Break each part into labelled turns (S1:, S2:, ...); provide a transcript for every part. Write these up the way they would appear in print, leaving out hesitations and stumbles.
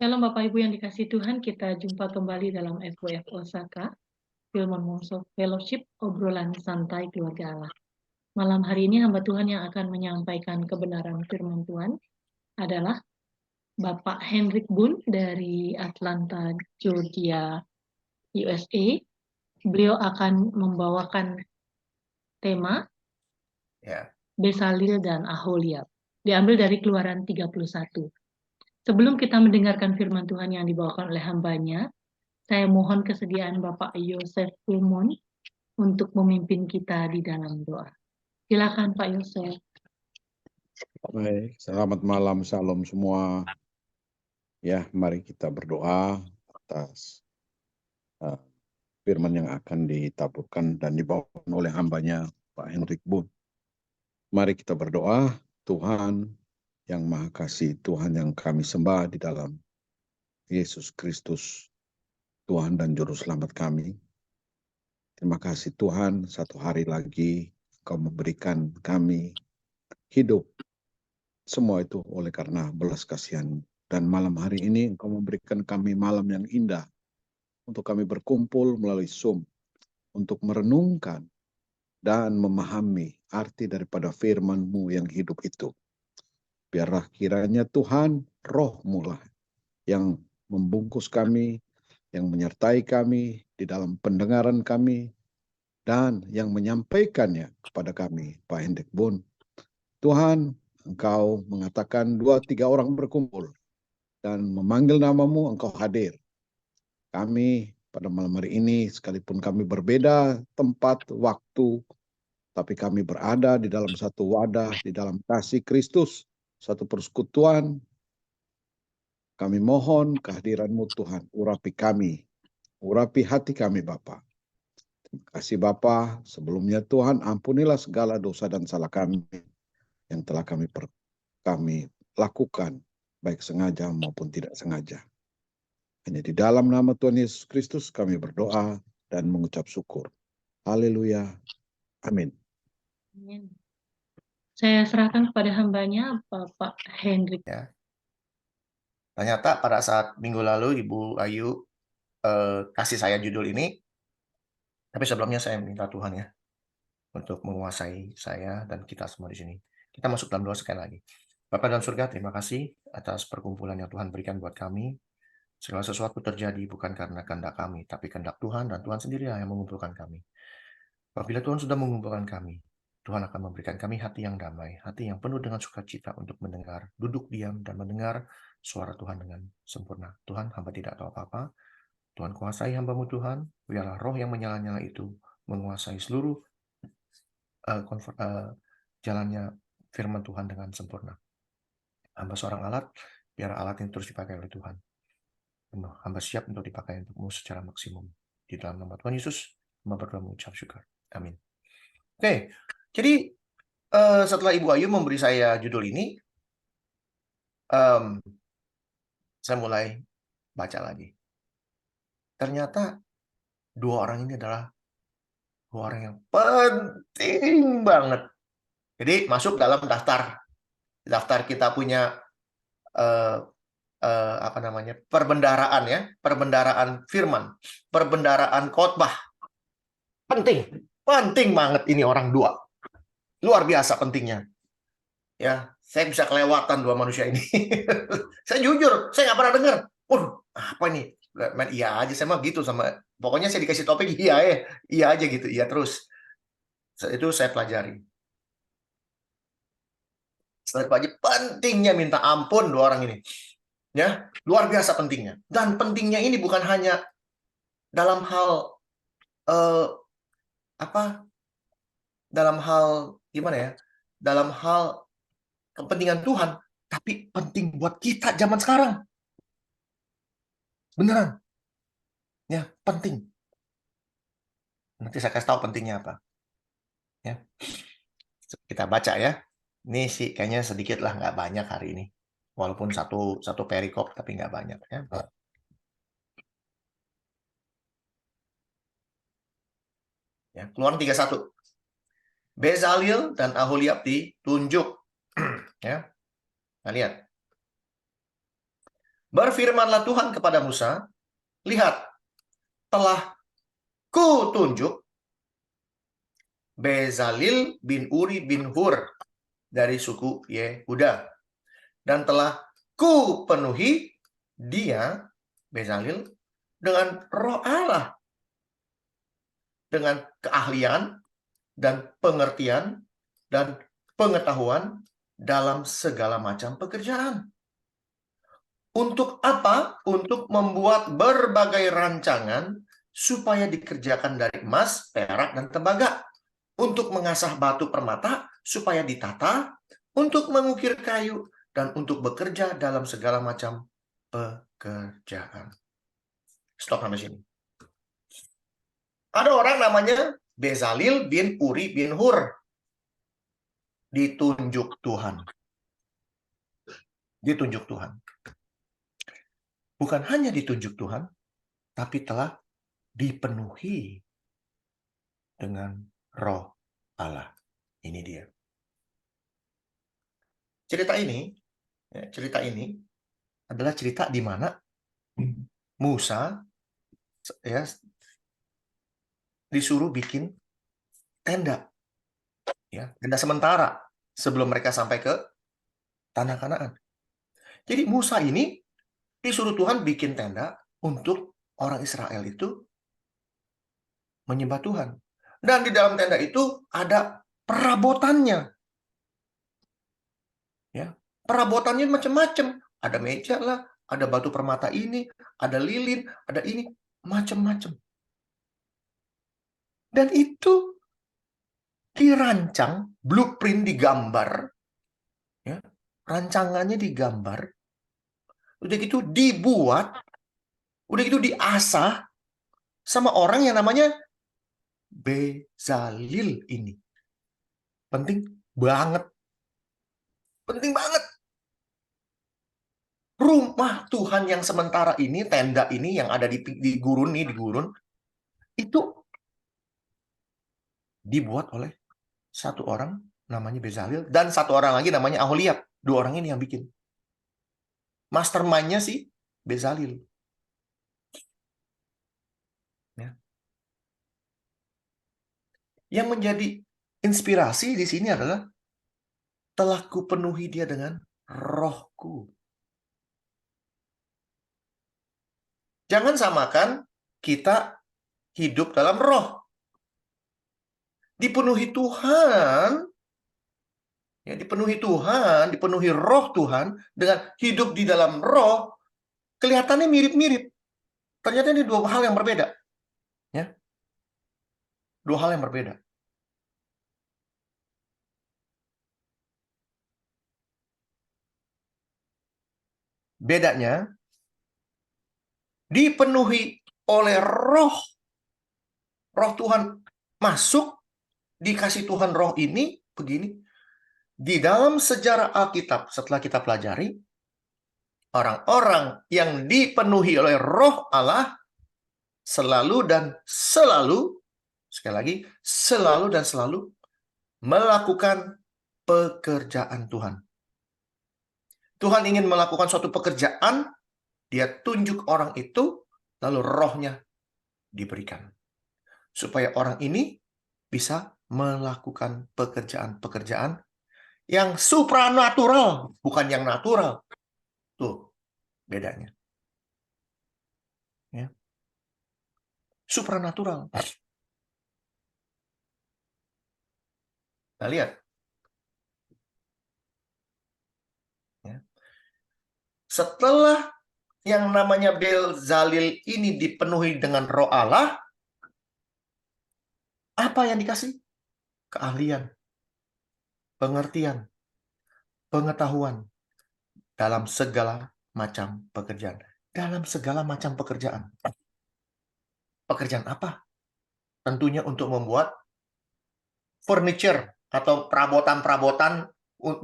S1: Shalom Bapak Ibu yang dikasihi Tuhan, kita jumpa kembali dalam FWF Osaka, Firman Fellowship, obrolan santai keluarga Allah. Malam hari ini hamba Tuhan yang akan menyampaikan kebenaran firman Tuhan adalah Bapak Hendrik Boon dari Atlanta, Georgia, USA. Beliau akan membawakan tema Bezalel dan Aholiab, diambil dari Keluaran 31. Sebelum kita mendengarkan firman Tuhan yang dibawakan oleh hambanya, saya mohon kesediaan Bapak Yosef Pulmon untuk memimpin kita di dalam doa. Silakan Pak Yosef.
S2: Baik, selamat malam, shalom semua. Ya, mari kita berdoa atas firman yang akan ditaburkan dan dibawakan oleh hambanya Pak Hendrik Boon. Mari kita berdoa, Tuhan yang Maha Kasih, Tuhan yang kami sembah di dalam Yesus Kristus, Tuhan dan Juru Selamat kami. Terima kasih Tuhan, satu hari lagi Kau memberikan kami hidup. Semua itu oleh karena belas kasihan. Dan malam hari ini Engkau memberikan kami malam yang indah untuk kami berkumpul melalui Zoom untuk merenungkan dan memahami arti daripada firman-Mu yang hidup itu. Biarlah kiranya Tuhan, Roh-Mu lah yang membungkus kami, yang menyertai kami di dalam pendengaran kami, dan yang menyampaikannya kepada kami, Pak Hendrik Boon. Tuhan, Engkau mengatakan 2-3 orang berkumpul dan memanggil namamu, Engkau hadir. Kami pada malam hari ini, sekalipun kami berbeda tempat, waktu, tapi kami berada di dalam satu wadah, di dalam kasih Kristus, satu persekutuan. Kami mohon kehadiran-Mu Tuhan, urapi kami, urapi hati kami Bapa. Terima kasih Bapa, sebelumnya Tuhan ampunilah segala dosa dan salah kami yang telah kami lakukan, baik sengaja maupun tidak sengaja. Hanya di dalam nama Tuhan Yesus Kristus kami berdoa dan mengucap syukur. Haleluya. Amin.
S1: Amin. Saya serahkan kepada hambanya Bapak Hendrik.
S3: Ya. Ternyata pada saat minggu lalu Ibu Ayu kasih saya judul ini, tapi sebelumnya saya minta Tuhan ya untuk menguasai saya dan kita semua di sini. Kita masuk dalam doa sekali lagi. Bapa dalam surga, terima kasih atas perkumpulan yang Tuhan berikan buat kami. Segala sesuatu terjadi bukan karena kehendak kami, tapi kehendak Tuhan, dan Tuhan sendirilah yang mengumpulkan kami. Apabila Tuhan sudah mengumpulkan kami, Tuhan akan memberikan kami hati yang damai, hati yang penuh dengan sukacita untuk mendengar, duduk diam, dan mendengar suara Tuhan dengan sempurna. Tuhan, hamba tidak tahu apa-apa. Tuhan kuasai hamba-Mu Tuhan, biarlah roh yang menyala-nyala itu menguasai seluruh jalannya firman Tuhan dengan sempurna. Hamba seorang alat, biar alat ini terus dipakai oleh Tuhan. Hamba siap untuk dipakai untukmu secara maksimum. Di dalam nama Tuhan Yesus, hamba berdoa mengucap syukur. Amin. Oke, jadi setelah Ibu Ayu memberi saya judul ini, saya mulai baca lagi. Ternyata dua orang ini adalah dua orang yang penting banget. Jadi masuk dalam daftar kita punya perbendaraan ya, perbendaraan firman, perbendaraan khotbah. Penting banget ini orang dua. Luar biasa pentingnya. Ya, saya bisa kelewatan dua manusia ini. Saya jujur, saya nggak pernah dengar. Apa ini? Main iya aja, saya mah gitu sama. Pokoknya saya dikasih topik iya aja gitu, iya terus. Itu saya pelajari. Setelah pelajari pentingnya minta ampun dua orang ini. Ya, luar biasa pentingnya. Dan pentingnya ini bukan hanya dalam hal dalam hal gimana ya? Dalam hal kepentingan Tuhan, tapi penting buat kita zaman sekarang. Beneran. Ya, penting. Nanti saya kasih tahu pentingnya apa. Ya. Kita baca ya. Ini sih kayaknya sedikit lah, nggak banyak hari ini. Walaupun satu perikop, tapi nggak banyak. Ya. Ya, Keluaran 31. Bezalel dan Aholiab ditunjuk. Ya. Nah, lihat. Berfirmanlah Tuhan kepada Musa, lihat, telah kutunjuk Bezalil bin Uri bin Hur dari suku Yehuda. Dan telah kupenuhi dia, Bezalil, dengan roh Allah. Dengan keahlian dan pengertian dan pengetahuan dalam segala macam pekerjaan. Untuk apa? Untuk membuat berbagai rancangan supaya dikerjakan dari emas, perak, dan tembaga. Untuk mengasah batu permata supaya ditata, untuk mengukir kayu, dan untuk bekerja dalam segala macam pekerjaan. Stop sampai sini. Ada orang namanya Bezalil bin Uri bin Hur. Ditunjuk Tuhan. Ditunjuk Tuhan. Bukan hanya ditunjuk Tuhan, tapi telah dipenuhi dengan roh Allah. Ini dia. Cerita ini adalah cerita di mana Musa ya disuruh bikin tenda. Ya, tenda sementara sebelum mereka sampai ke tanah Kanaan. Jadi Musa ini disuruh Tuhan bikin tenda untuk orang Israel itu menyembah Tuhan. Dan di dalam tenda itu ada perabotannya. Ya, perabotannya macam-macam. Ada meja lah, ada batu permata ini, ada lilin, ada ini, macam-macam. Dan itu dirancang, blueprint digambar, ya, rancangannya digambar, udah gitu dibuat, udah gitu diasah sama orang yang namanya Bezalil ini. Penting banget. Penting banget. Rumah Tuhan yang sementara ini, tenda ini yang ada di gurun nih, di gurun, itu dibuat oleh satu orang namanya Bezalil dan satu orang lagi namanya Aholiab. Dua orang ini yang bikin. Mastermind-nya si Bezalil. Ya. Yang menjadi inspirasi di sini adalah telah kupenuhi dia dengan rohku. Jangan samakan kita hidup dalam roh. Dipenuhi Tuhan, ya, dipenuhi Tuhan, dipenuhi roh Tuhan dengan hidup di dalam roh, kelihatannya mirip-mirip. Ternyata ini dua hal yang berbeda. Ya. Dua hal yang berbeda. Bedanya, dipenuhi oleh roh Tuhan masuk, dikasih Tuhan roh ini, begini. Di dalam sejarah Alkitab, setelah kita pelajari, orang-orang yang dipenuhi oleh roh Allah, selalu dan selalu, sekali lagi, selalu dan selalu, melakukan pekerjaan Tuhan. Tuhan ingin melakukan suatu pekerjaan, dia tunjuk orang itu, lalu rohnya diberikan. Supaya orang ini bisa melakukan pekerjaan-pekerjaan yang supranatural, bukan yang natural. Tuh, bedanya. Ya. Supranatural. Nah, lihat. Ya. Setelah yang namanya Bezalil ini dipenuhi dengan roh Allah, apa yang dikasih? Keahlian, pengertian, pengetahuan dalam segala macam pekerjaan. Dalam segala macam pekerjaan. Pekerjaan apa? Tentunya untuk membuat furniture atau perabotan-perabotan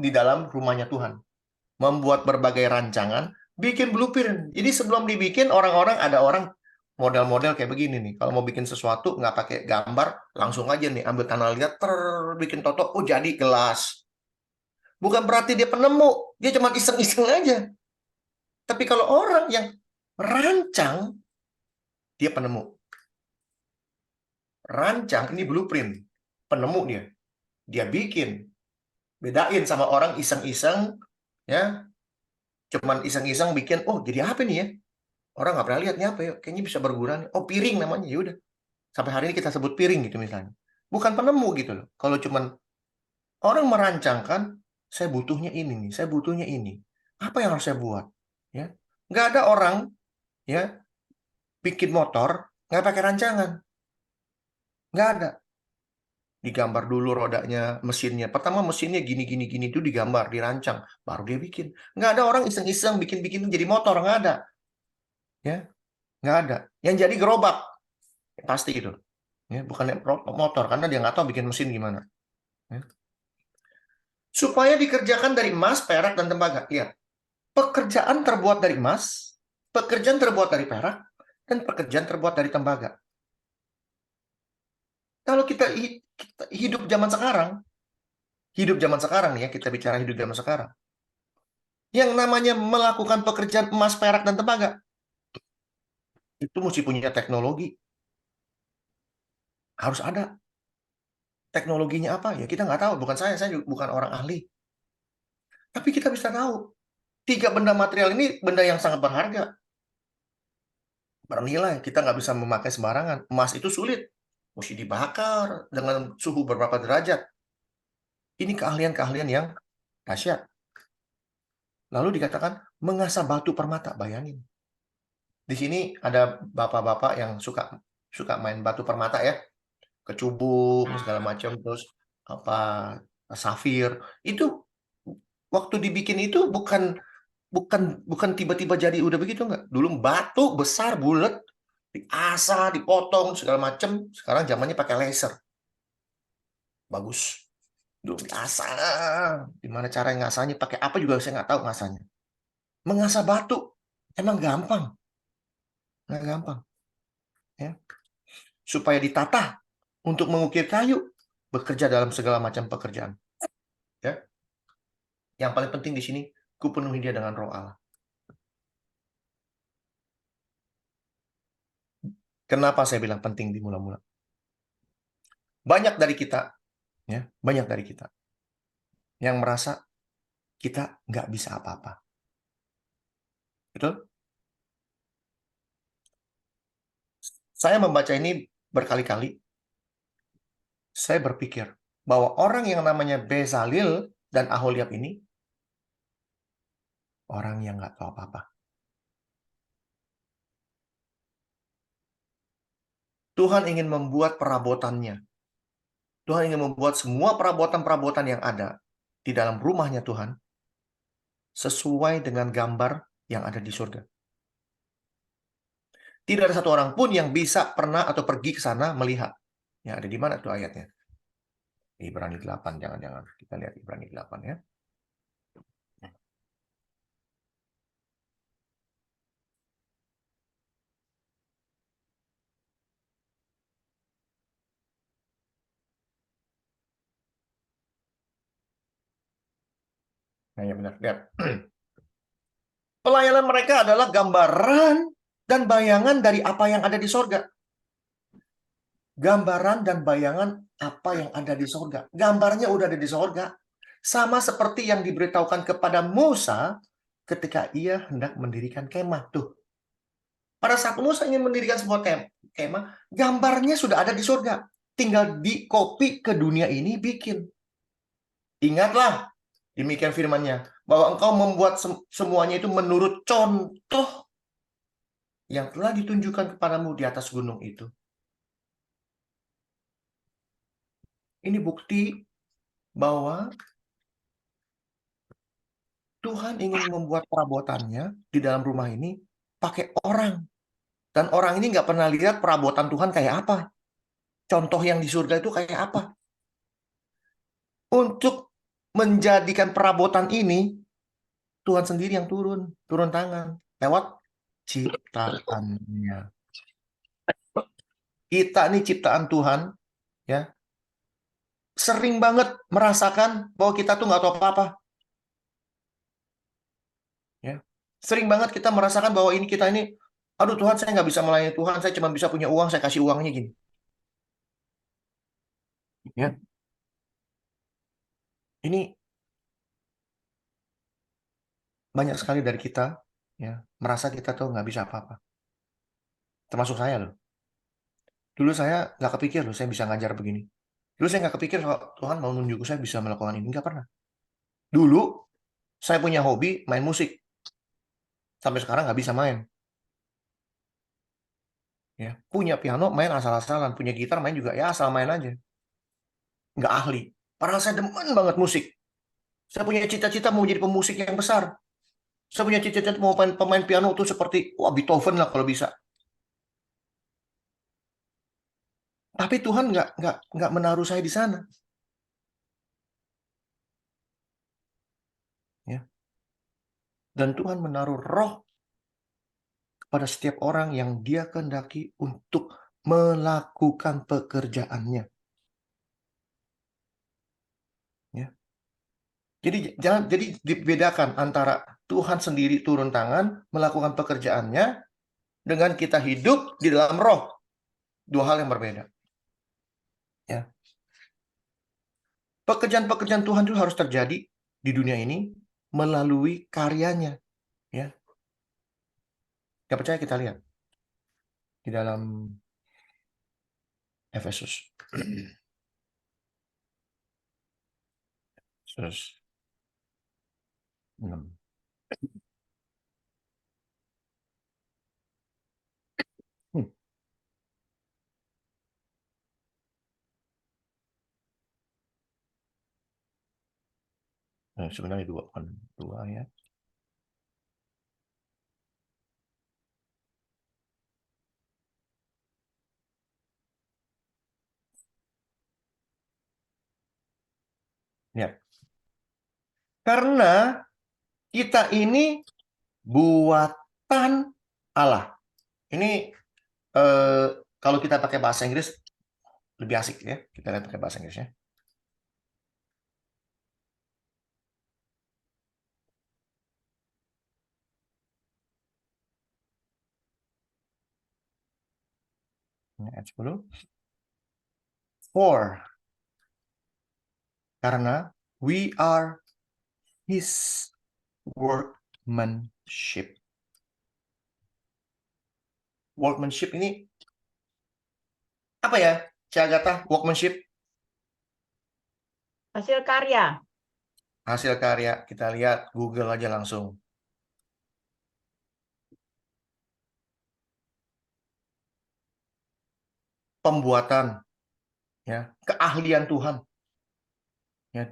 S3: di dalam rumahnya Tuhan. Membuat berbagai rancangan, bikin blueprint. Jadi sebelum dibikin, ada orang model-model kayak begini nih. Kalau mau bikin sesuatu, nggak pakai gambar, langsung aja nih, ambil tanah liat, bikin toto, oh jadi gelas. Bukan berarti dia penemu, dia cuma iseng-iseng aja. Tapi kalau orang yang rancang, dia penemu. Rancang, ini blueprint. Penemu dia. Dia bikin. Bedain sama orang iseng-iseng, ya. Cuman iseng-iseng bikin, oh jadi apa nih ya? Orang nggak pernah lihat nih apa ya? Kayaknya bisa berguna. Oh piring namanya, ya udah. Sampai hari ini kita sebut piring gitu misalnya. Bukan penemu gitu loh. Kalau cuman orang merancangkan, saya butuhnya ini nih, saya butuhnya ini. Apa yang harus saya buat? Ya, nggak ada orang ya bikin motor nggak pakai rancangan. Nggak ada. Digambar dulu rodanya, mesinnya. Pertama mesinnya gini itu digambar, dirancang, baru dia bikin. Nggak ada orang iseng-iseng bikin jadi motor, nggak ada. Ya, nggak ada. Yang jadi gerobak, pasti itu. Ya, bukan motor, karena dia nggak tahu bikin mesin gimana. Ya. Supaya dikerjakan dari emas, perak, dan tembaga. Lihat, pekerjaan terbuat dari emas, pekerjaan terbuat dari perak, dan pekerjaan terbuat dari tembaga. Kalau kita hidup zaman sekarang nih ya, kita bicara hidup zaman sekarang. Yang namanya melakukan pekerjaan emas, perak, dan tembaga, itu mesti punya teknologi. Harus ada. Teknologinya apa? Ya kita nggak tahu. Bukan saya bukan orang ahli. Tapi kita bisa tahu. 3 benda material ini benda yang sangat berharga. Bernilai. Kita nggak bisa memakai sembarangan. Emas itu sulit. Mesti dibakar dengan suhu beberapa derajat. Ini keahlian-keahlian yang dahsyat. Lalu dikatakan mengasah batu permata. Bayangin. Di sini ada bapak-bapak yang suka main batu permata ya. Kecubung segala macam, terus apa safir. Itu waktu dibikin itu bukan tiba-tiba jadi udah begitu enggak. Dulu batu besar bulat diasah, dipotong segala macam. Sekarang zamannya pakai laser. Bagus. Dulu diasah. Gimana cara ngasahnya, pakai apa juga saya nggak tahu ngasahnya. Mengasah batu emang gampang? Nggak gampang. Ya. Supaya ditata untuk mengukir kayu, bekerja dalam segala macam pekerjaan. Ya. Yang paling penting di sini, kupenuhi dia dengan Roh Allah. Kenapa saya bilang penting di mula-mula? Banyak dari kita yang merasa kita nggak bisa apa-apa. Betul? Saya membaca ini berkali-kali. Saya berpikir bahwa orang yang namanya Bezalel dan Aholiab ini orang yang nggak tahu apa-apa. Tuhan ingin membuat perabotannya. Tuhan ingin membuat semua perabotan-perabotan yang ada di dalam rumahnya Tuhan sesuai dengan gambar yang ada di surga. Tidak ada satu orang pun yang bisa pernah atau pergi ke sana melihat. Ya, ada di mana tuh ayatnya? Ibrani 8, jangan-jangan. Kita lihat Ibrani 8 ya. Nah, ya benar. Lihat. Pelayanan mereka adalah gambaran dan bayangan dari apa yang ada di sorga. Gambaran dan bayangan apa yang ada di sorga. Gambarnya udah ada di sorga. Sama seperti yang diberitahukan kepada Musa ketika ia hendak mendirikan kemah. Tuh. Pada saat Musa ingin mendirikan sebuah kemah, gambarnya sudah ada di sorga. Tinggal di copy ke dunia ini bikin. Ingatlah, demikian firman-Nya, bahwa engkau membuat semuanya itu menurut contoh yang telah ditunjukkan kepadamu di atas gunung itu. Ini bukti bahwa Tuhan ingin membuat perabotannya di dalam rumah ini pakai orang. Dan orang ini nggak pernah lihat perabotan Tuhan kayak apa. Contoh yang di surga itu kayak apa. Untuk menjadikan perabotan ini, Tuhan sendiri yang turun tangan. Lewat ciptaannya. Kita ini ciptaan Tuhan, ya, sering banget merasakan bahwa kita tuh nggak tahu apa-apa. Ya. Sering banget kita merasakan bahwa kita ini, aduh Tuhan, saya nggak bisa melayani Tuhan, saya cuma bisa punya uang, saya kasih uangnya gini. Ya, ini banyak sekali dari kita ya merasa kita tuh nggak bisa apa-apa. Termasuk saya loh. Dulu saya nggak kepikir loh saya bisa ngajar begini. Dulu saya nggak kepikir kalau Tuhan mau nunjuk saya bisa melakukan ini. Nggak pernah. Dulu saya punya hobi main musik. Sampai sekarang nggak bisa main. Ya, punya piano main asal-asalan, punya gitar main juga ya asal main aja. Nggak ahli. Padahal saya demen banget musik. Saya punya cita-cita mau jadi pemusik yang besar. Saya punya cita-cita mau pemain piano tuh seperti wah Beethoven lah kalau bisa. Tapi Tuhan nggak menaruh saya di sana. Ya. Dan Tuhan menaruh roh kepada setiap orang yang Dia kehendaki untuk melakukan pekerjaannya. Ya. Jadi dibedakan antara Tuhan sendiri turun tangan melakukan pekerjaannya dengan kita hidup di dalam roh. Dua hal yang berbeda. Ya. Pekerjaan-pekerjaan Tuhan itu harus terjadi di dunia ini melalui karyanya. Ya. Gak percaya kita lihat di dalam Efesus. Efesus 6. Sebenarnya dua ya. Ya. Karena kita ini buatan Allah. Ini kalau kita pakai bahasa Inggris lebih asik ya. Kita lihat pakai bahasa Inggrisnya. Ayat 10. For karena we are His workmanship. Workmanship ini apa ya, Ciagata? Workmanship?
S4: Hasil karya.
S3: Hasil karya. Kita lihat Google aja langsung. Pembuatan, ya, keahlian Tuhan. Ya,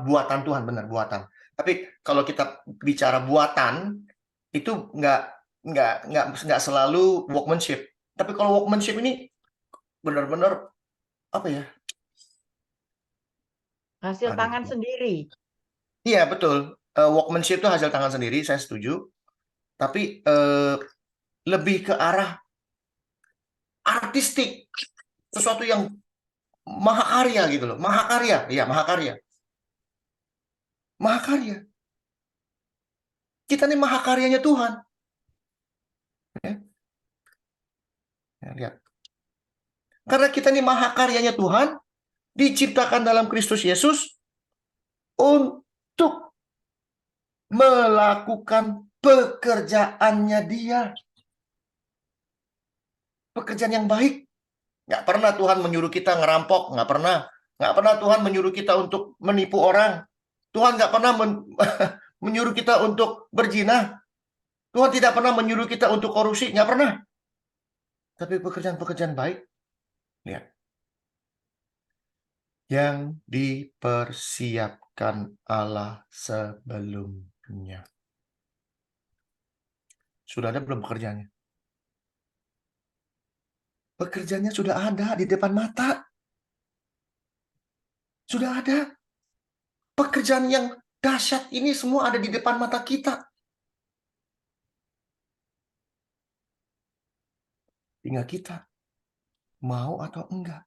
S3: buatan Tuhan, benar buatan. Tapi kalau kita bicara buatan itu nggak selalu workmanship. Tapi kalau workmanship ini benar-benar apa ya?
S4: Hasil tangan sendiri.
S3: Iya betul. Workmanship itu hasil tangan sendiri, saya setuju. Tapi lebih ke arah artistik, sesuatu yang mahakarya gitu loh. Mahakarya, iya mahakarya. Mahakarya. Kita nih mahakaryanya Tuhan. Ya. Ya, lihat. Karena kita nih mahakaryanya Tuhan, diciptakan dalam Kristus Yesus untuk melakukan pekerjaannya Dia. Pekerjaan yang baik. Nggak pernah Tuhan menyuruh kita ngerampok, nggak pernah. Nggak pernah Tuhan menyuruh kita untuk menipu orang. Tuhan nggak pernah menyuruh kita untuk berzina. Tuhan tidak pernah menyuruh kita untuk korupsi, nggak pernah. Tapi pekerjaan-pekerjaan baik, lihat. Yang dipersiapkan Allah sebelumnya. Sudah ada belum pekerjaannya? Pekerjaannya sudah ada di depan mata. Sudah ada. Pekerjaan yang dahsyat ini semua ada di depan mata kita. Tinggal kita mau atau enggak.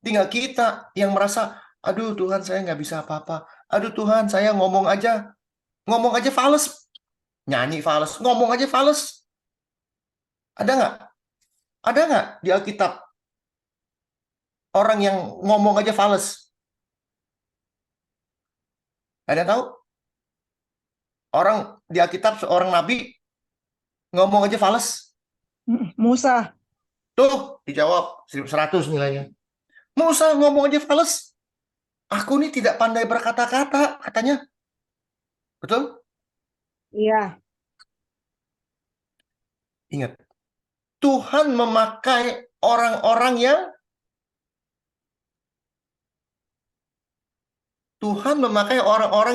S3: Tinggal kita yang merasa, aduh Tuhan saya nggak bisa apa-apa. Aduh Tuhan saya ngomong aja fales. Nyanyi fales, ngomong aja fales. Ada nggak? Ada nggak di Alkitab orang yang ngomong aja fales? Ada yang tahu? Orang di Alkitab seorang nabi ngomong aja fales.
S5: Musa.
S3: Tuh, dijawab 100 nilainya. Musa ngomong aja fales. Aku ini tidak pandai berkata-kata, katanya. Betul?
S5: Iya.
S3: Ingat, Tuhan memakai orang-orang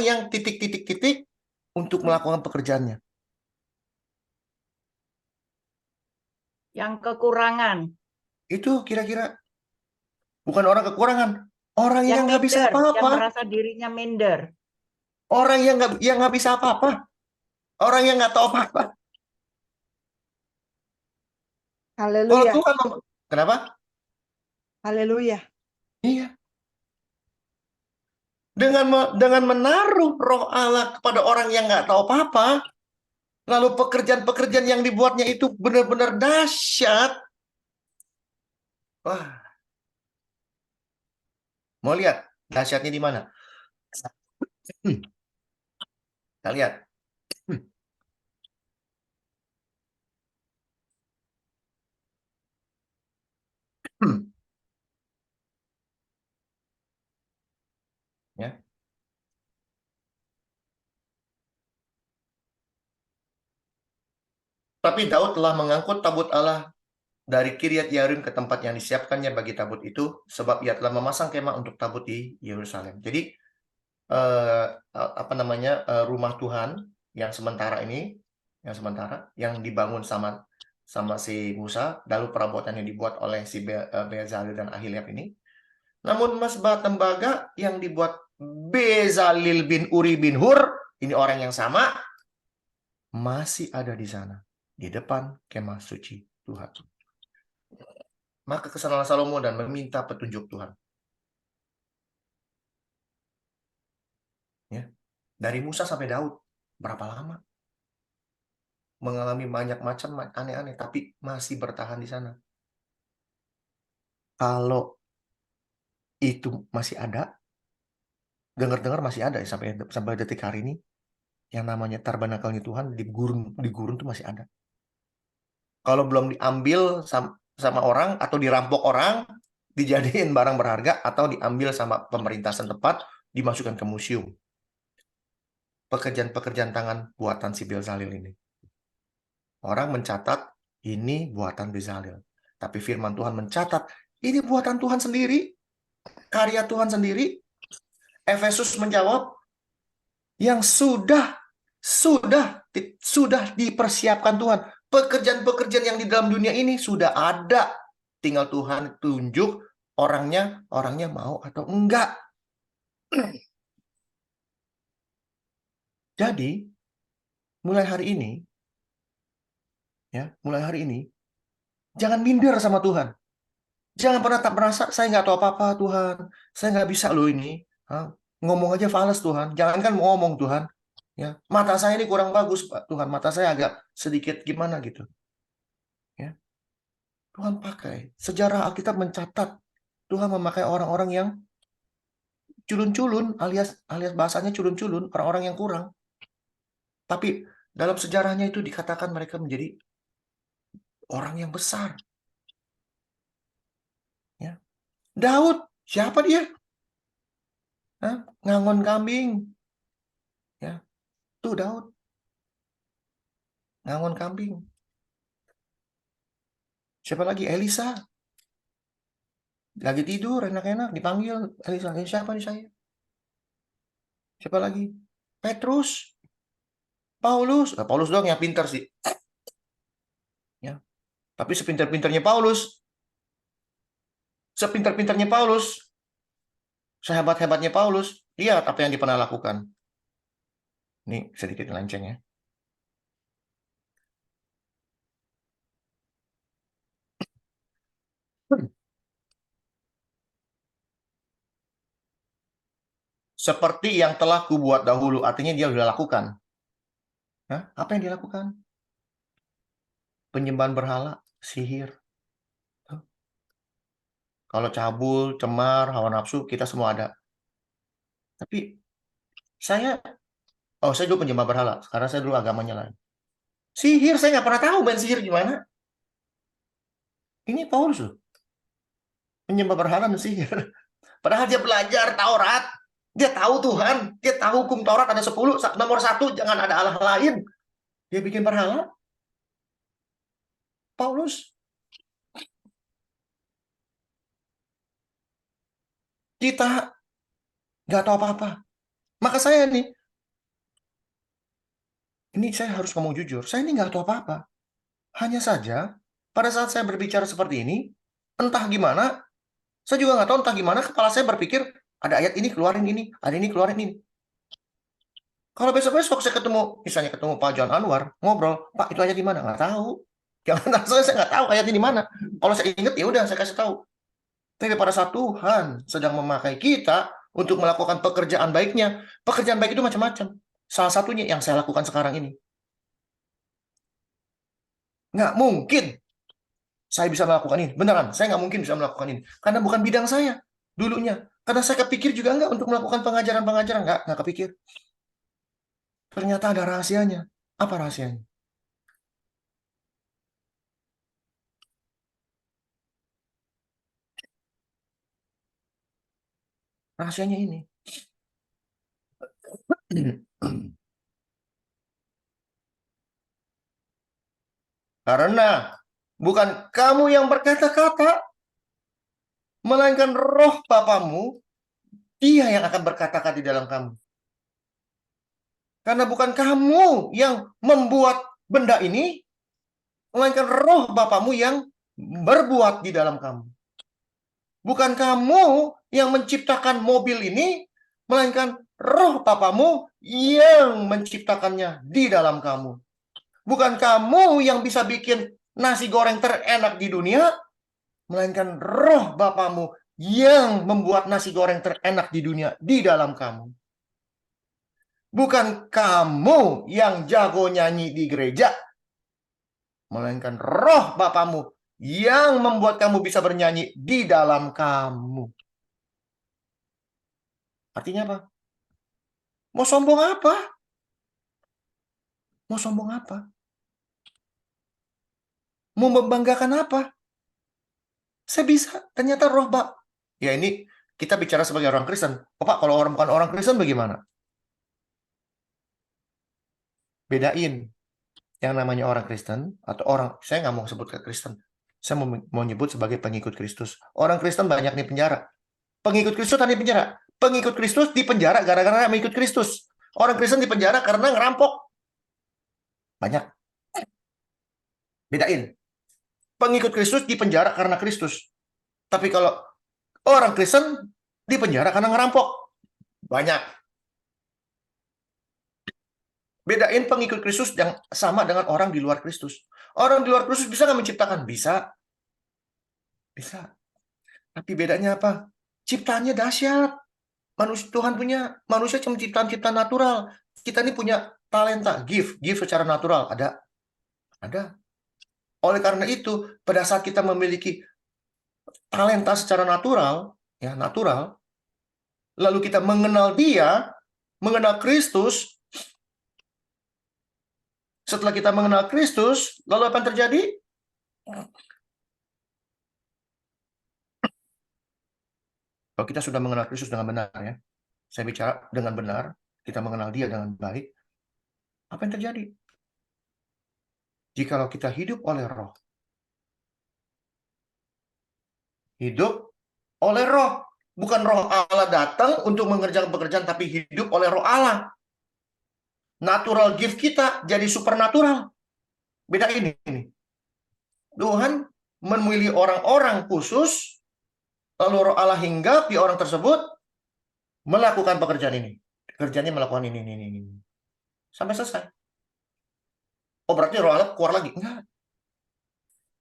S3: yang titik-titik-titik untuk melakukan pekerjaannya.
S4: Yang kekurangan.
S3: Itu kira-kira bukan orang kekurangan, orang yang nggak bisa
S4: minder, yang
S3: apa-apa,
S4: merasa dirinya minder.
S3: orang yang nggak bisa apa-apa, orang yang nggak tahu apa-apa. Kalau
S5: Haleluya.
S3: Tuhan, kenapa?
S5: Haleluya.
S3: Iya. Dengan menaruh roh Allah kepada orang yang nggak tahu apa-apa, lalu pekerjaan-pekerjaan yang dibuatnya itu benar-benar dahsyat. Wah. Mau lihat dahsyatnya di mana? Kita lihat. Ya. Tapi Daud telah mengangkut tabut Allah dari Kiryat Yearim ke tempat yang disiapkannya bagi tabut itu, sebab ia telah memasang kemah untuk tabut di Yerusalem. Jadi rumah Tuhan yang sementara ini, yang dibangun sama si Musa, lalu perabotannya dibuat oleh si Bezalel dan Ahiliab ini. Namun mesbah tembaga yang dibuat Bezalel bin Uri bin Hur, ini orang yang sama, masih ada di sana, di depan kemah suci Tuhan. Maka kesanalah Salomo dan meminta petunjuk Tuhan. Ya. Dari Musa sampai Daud, berapa lama? Mengalami banyak macam aneh-aneh, tapi masih bertahan di sana. Kalau itu masih ada, dengar-dengar masih ada ya, sampai detik hari ini, yang namanya tabernakelnya Tuhan di gurun itu masih ada. Kalau belum diambil sama orang atau dirampok orang, dijadiin barang berharga atau diambil sama pemerintah setempat, dimasukkan ke museum. Pekerjaan-pekerjaan tangan buatan si Bezalel ini. Orang mencatat ini buatan Bezalel, tapi firman Tuhan mencatat ini buatan Tuhan sendiri, karya Tuhan sendiri. Efesus menjawab, yang sudah dipersiapkan Tuhan. Pekerjaan-pekerjaan yang di dalam dunia ini sudah ada. Tinggal Tuhan tunjuk orangnya mau atau enggak. Jadi, mulai hari ini, jangan minder sama Tuhan. Jangan pernah tak merasa, saya nggak tahu apa-apa Tuhan. Saya nggak bisa loh ini. Ngomong aja fales Tuhan. Jangankan mau ngomong Tuhan. Ya, mata saya ini kurang bagus Pak Tuhan, mata saya agak sedikit gimana gitu. Ya, Tuhan pakai. Sejarah Alkitab mencatat Tuhan memakai orang-orang yang culun-culun, alias bahasanya culun-culun, orang-orang yang kurang. Tapi dalam sejarahnya itu dikatakan mereka menjadi orang yang besar. Ya. Daud, siapa dia? Ngangon kambing. Ya. Tuh Daud. Ngangon kambing. Siapa lagi? Elisa. Lagi tidur, enak-enak, dipanggil. Elisa, siapa nih saya? Siapa lagi? Petrus. Paulus. Paulus doang yang pintar sih. Ya. Tapi sepintar-pintarnya Paulus, sehebat-hebatnya Paulus, lihat apa yang dia pernah lakukan. Ini sedikit lenceng ya. Seperti yang telah kubuat dahulu, artinya dia sudah lakukan. Hah? Apa yang dilakukan? Penyembahan berhala, sihir. Tuh. Kalau cabul, cemar, hawa nafsu, kita semua ada. Tapi saya dulu penyembah berhala, karena saya dulu agamanya lain. Sihir, saya nggak pernah tahu main sihir gimana. Ini Paulus loh. Penyembah berhala dan sihir. Padahal dia belajar Taurat. Dia tahu Tuhan. Dia tahu hukum Taurat ada 10. Nomor 1, jangan ada Allah lain. Dia bikin berhala. Paulus. Kita nggak tahu apa-apa. Maka saya nih, ini saya harus ngomong jujur. Saya ini nggak tahu apa-apa. Hanya saja, pada saat saya berbicara seperti ini, entah gimana, saya juga nggak tahu entah gimana kepala saya berpikir, ada ayat ini keluarin ini, ada ini keluarin ini. Kalau besok-besok saya ketemu, misalnya ketemu Pak John Anwar, ngobrol, Pak itu ayat di mana? Nggak tahu. Jangan saya nggak tahu ayat ini di mana. Kalau saya ingat ya udah saya kasih tahu. Tapi pada saat Tuhan sedang memakai kita untuk melakukan pekerjaan baiknya, pekerjaan baik itu macam-macam. Salah satunya yang saya lakukan sekarang ini. Nggak mungkin saya bisa melakukan ini. Beneran, saya nggak mungkin bisa melakukan ini. Karena bukan bidang saya dulunya. Karena saya kepikir juga nggak untuk melakukan pengajaran-pengajaran. Nggak kepikir. Ternyata ada rahasianya. Apa rahasianya? Rahasianya ini. Karena bukan kamu yang berkata-kata, melainkan roh Bapamu, dia yang akan berkata-kata di dalam kamu. Karena bukan kamu yang membuat benda ini, melainkan roh Bapamu yang berbuat di dalam kamu. Bukan kamu yang menciptakan mobil ini, melainkan roh Bapamu yang menciptakannya di dalam kamu. Bukan kamu yang bisa bikin nasi goreng terenak di dunia, melainkan roh Bapamu yang membuat nasi goreng terenak di dunia di dalam kamu. Bukan kamu yang jago nyanyi di gereja, melainkan roh Bapamu yang membuat kamu bisa bernyanyi di dalam kamu. Artinya apa? Mau sombong apa? Mau sombong apa? Mau membanggakan apa? Saya bisa. Ternyata roh ya ini kita bicara sebagai orang Kristen. Oh, Pak, kalau orang bukan orang Kristen bagaimana? Bedain yang namanya orang Kristen atau orang, saya nggak mau sebut ke Kristen. Saya mau nyebut sebagai pengikut Kristus. Orang Kristen banyak di penjara. Pengikut Kristus ada di penjara. Pengikut Kristus di penjara gara-gara mengikut Kristus. Orang Kristen di penjara karena ngerampok. Banyak. Bedain. Pengikut Kristus di penjara karena Kristus. Tapi kalau orang Kristen di penjara karena ngerampok. Banyak. Bedain pengikut Kristus yang sama dengan orang di luar Kristus. Orang di luar Kristus bisa nggak menciptakan? Bisa. Bisa. Tapi bedanya apa? Ciptaannya dahsyat. Tuhan punya manusia cuma ciptaan-ciptaan natural. Kita ini punya talenta, gift secara natural. Ada. Oleh karena itu, pada saat kita memiliki talenta secara natural, lalu kita mengenal Dia, mengenal Kristus. Setelah kita mengenal Kristus, lalu apa yang terjadi? Kalau kita sudah mengenal Kristus dengan benar, ya, saya bicara dengan benar, kita mengenal Dia dengan baik, apa yang terjadi? Jikalau kita hidup oleh roh, bukan roh Allah datang untuk mengerjakan pekerjaan, tapi hidup oleh roh Allah. Natural gift kita jadi supernatural. Beda ini. Tuhan memilih orang-orang khusus, lalu roh Allah hinggap di orang tersebut, melakukan pekerjaan ini. Kerjanya melakukan ini. Sampai selesai. Oh, berarti roh Allah keluar lagi? Enggak.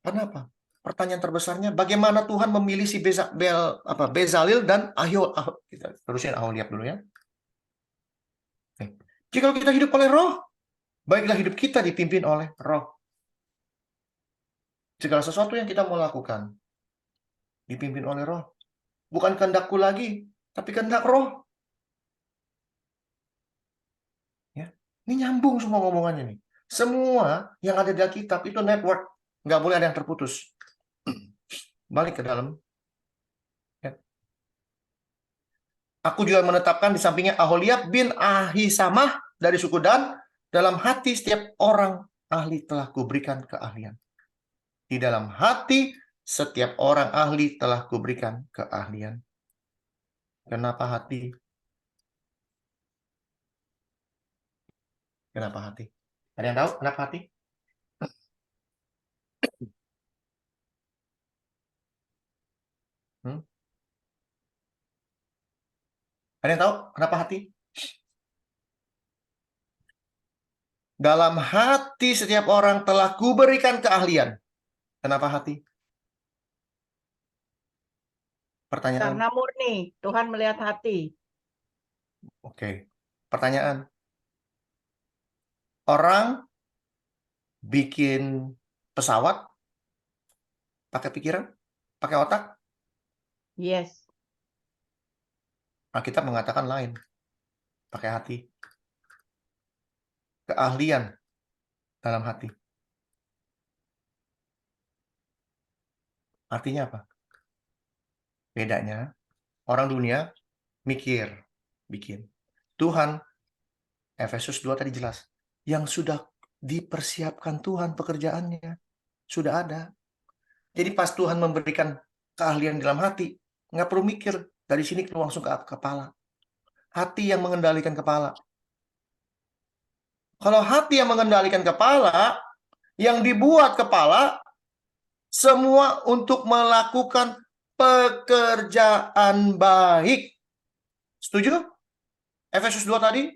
S3: Kenapa? Pertanyaan terbesarnya, bagaimana Tuhan memilih si Bezalel dan Aholiab? Kita terusin Aholiab dulu, ya. Jika kita hidup oleh roh, Baiklah hidup kita dipimpin oleh Roh. Segala sesuatu yang kita mau lakukan dipimpin oleh Roh. Bukan kehendakku lagi, tapi kehendak Roh. Ya. Ini nyambung semua ngomongannya nih. Semua yang ada di Alkitab itu network. Nggak boleh ada yang terputus. Balik ke dalam. Ya. Aku juga menetapkan di sampingnya Aholiab bin Ahisamah dari suku Dan. Dalam hati setiap orang ahli telah kuberikan keahlian. Di dalam hati setiap orang ahli telah kuberikan keahlian. Kenapa hati? Kenapa hati? Ada yang tahu kenapa hati? Ada yang tahu kenapa hati? Dalam hati setiap orang telah kuberikan keahlian. Kenapa hati? Pertanyaan.
S4: Karena murni, Tuhan melihat hati.
S3: Oke. Pertanyaan. Orang bikin pesawat pakai pikiran? Pakai otak?
S4: Yes.
S3: Alkitab mengatakan lain. Pakai hati. Keahlian dalam hati. Artinya apa? Bedanya, orang dunia mikir, bikin. Tuhan, Efesus 2 tadi jelas, yang sudah dipersiapkan Tuhan pekerjaannya, sudah ada. Jadi pas Tuhan memberikan keahlian dalam hati, nggak perlu mikir, dari sini langsung ke kepala. Hati yang mengendalikan kepala. Kalau hati yang mengendalikan kepala, yang dibuat kepala, semua untuk melakukan pekerjaan baik. Setuju? Efesus 2 tadi.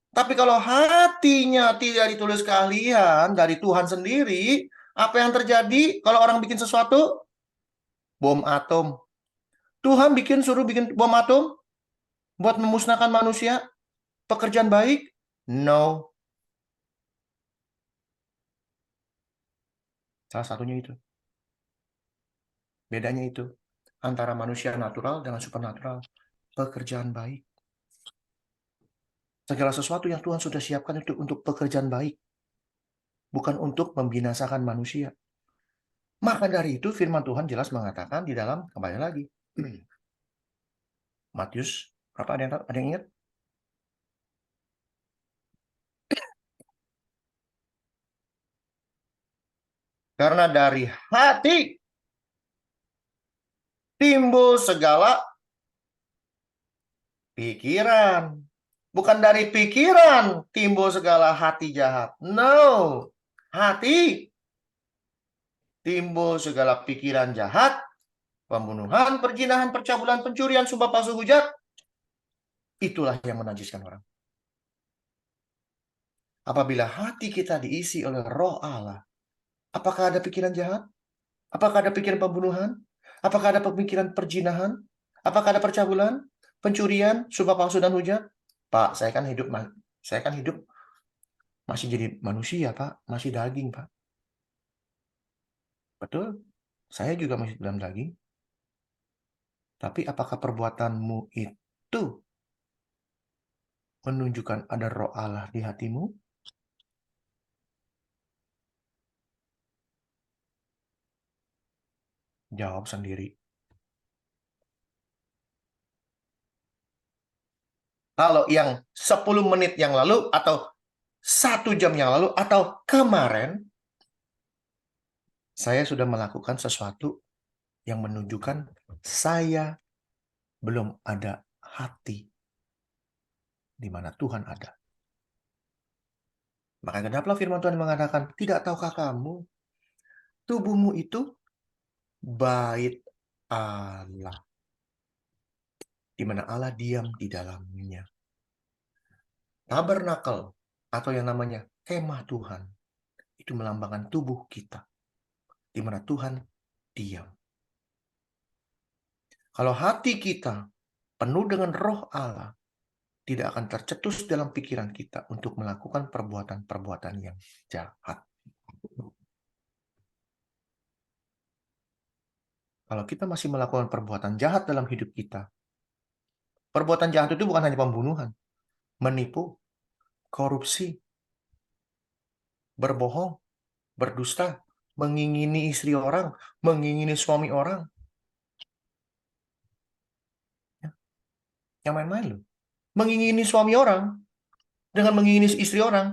S3: Tapi kalau hatinya tidak ditulis keahlian dari Tuhan sendiri, apa yang terjadi kalau orang bikin sesuatu? Bom atom. Tuhan suruh bikin bom atom buat memusnahkan manusia. Pekerjaan baik? No. Salah satunya itu. Bedanya itu. Antara manusia natural dengan supernatural. Pekerjaan baik. Segala sesuatu yang Tuhan sudah siapkan itu untuk pekerjaan baik. Bukan untuk membinasakan manusia. Maka dari itu firman Tuhan jelas mengatakan di dalam, kembali lagi. Matius, apa ada yang ingat? Karena dari hati timbul segala pikiran. Bukan dari pikiran timbul segala hati jahat. No. Hati timbul segala pikiran jahat, pembunuhan, perzinahan, percabulan, pencurian, sumpah palsu, hujat. Itulah yang menajiskan orang. Apabila hati kita diisi oleh Roh Allah, apakah ada pikiran jahat? Apakah ada pikiran pembunuhan? Apakah ada pemikiran perzinahan? Apakah ada percabulan, pencurian, sumpah palsu dan hujat? Pak, saya kan hidup masih jadi manusia, Pak. Masih daging, Pak. Betul. Saya juga masih dalam daging. Tapi apakah perbuatanmu itu menunjukkan ada Roh Allah di hatimu? Jawab sendiri. Kalau yang 10 menit yang lalu, atau 1 jam yang lalu, atau kemarin, saya sudah melakukan sesuatu yang menunjukkan saya belum ada hati di mana Tuhan ada. Maka genaplah firman Tuhan mengatakan, tidak tahukah kamu, tubuhmu itu bait Allah, di mana Allah diam di dalamnya. Tabernakel atau yang namanya kemah Tuhan itu melambangkan tubuh kita, di mana Tuhan diam. Kalau hati kita penuh dengan Roh Allah, tidak akan tercetus dalam pikiran kita untuk melakukan perbuatan-perbuatan yang jahat. Kalau kita masih melakukan perbuatan jahat dalam hidup kita, perbuatan jahat itu bukan hanya pembunuhan, menipu, korupsi, berbohong, berdusta, mengingini istri orang, mengingini suami orang. Yang main-main loh. Mengingini suami orang dengan mengingini istri orang,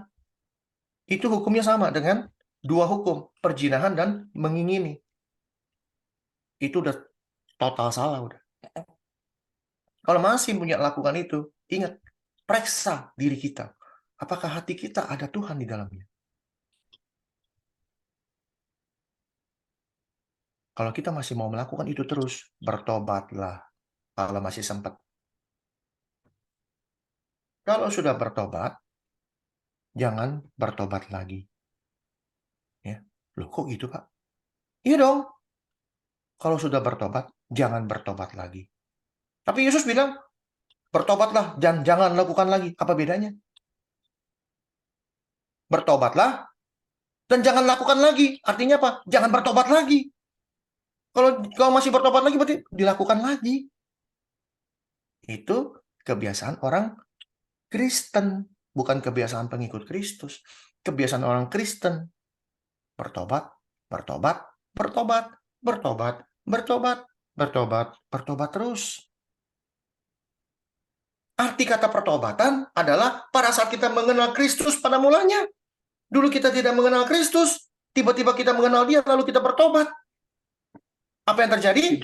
S3: itu hukumnya sama dengan dua hukum, perzinahan dan mengingini. Itu udah total salah udah. Kalau masih punya lakukan itu, ingat, periksa diri kita. Apakah hati kita ada Tuhan di dalamnya? Kalau kita masih mau melakukan itu terus, bertobatlah kalau masih sempat. Kalau sudah bertobat, jangan bertobat lagi. Ya. Loh, kok gitu, Pak? Iya dong. Kalau sudah bertobat, jangan bertobat lagi. Tapi Yesus bilang, bertobatlah dan jangan lakukan lagi. Apa bedanya? Bertobatlah dan jangan lakukan lagi. Artinya apa? Jangan bertobat lagi. Kalau masih bertobat lagi, berarti dilakukan lagi. Itu kebiasaan orang Kristen, bukan kebiasaan pengikut Kristus. Kebiasaan orang Kristen. Bertobat, bertobat, bertobat, bertobat, bertobat, bertobat, bertobat terus. Arti kata pertobatan adalah pada saat kita mengenal Kristus pada mulanya. Dulu kita tidak mengenal Kristus, tiba-tiba kita mengenal Dia, lalu kita bertobat. Apa yang terjadi?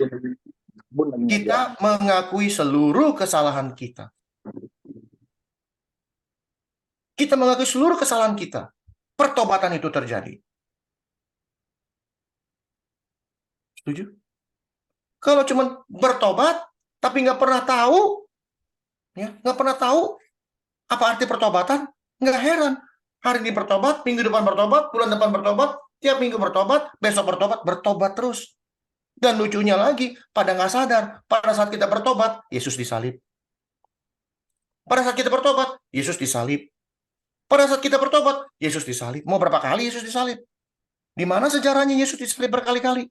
S3: Kita mengakui seluruh kesalahan kita. Kita mengakui seluruh kesalahan kita. Pertobatan itu terjadi. Setuju? Kalau cuma bertobat, tapi nggak pernah tahu, ya, nggak pernah tahu apa arti pertobatan, nggak heran. Hari ini bertobat, minggu depan bertobat, bulan depan bertobat, tiap minggu bertobat, besok bertobat, bertobat terus. Dan lucunya lagi, pada nggak sadar, pada saat kita bertobat, Yesus disalib. Pada saat kita bertobat, Yesus disalib. Pada saat kita bertobat, Yesus disalib. Mau berapa kali Yesus disalib? Di mana sejarahnya Yesus disalib berkali-kali?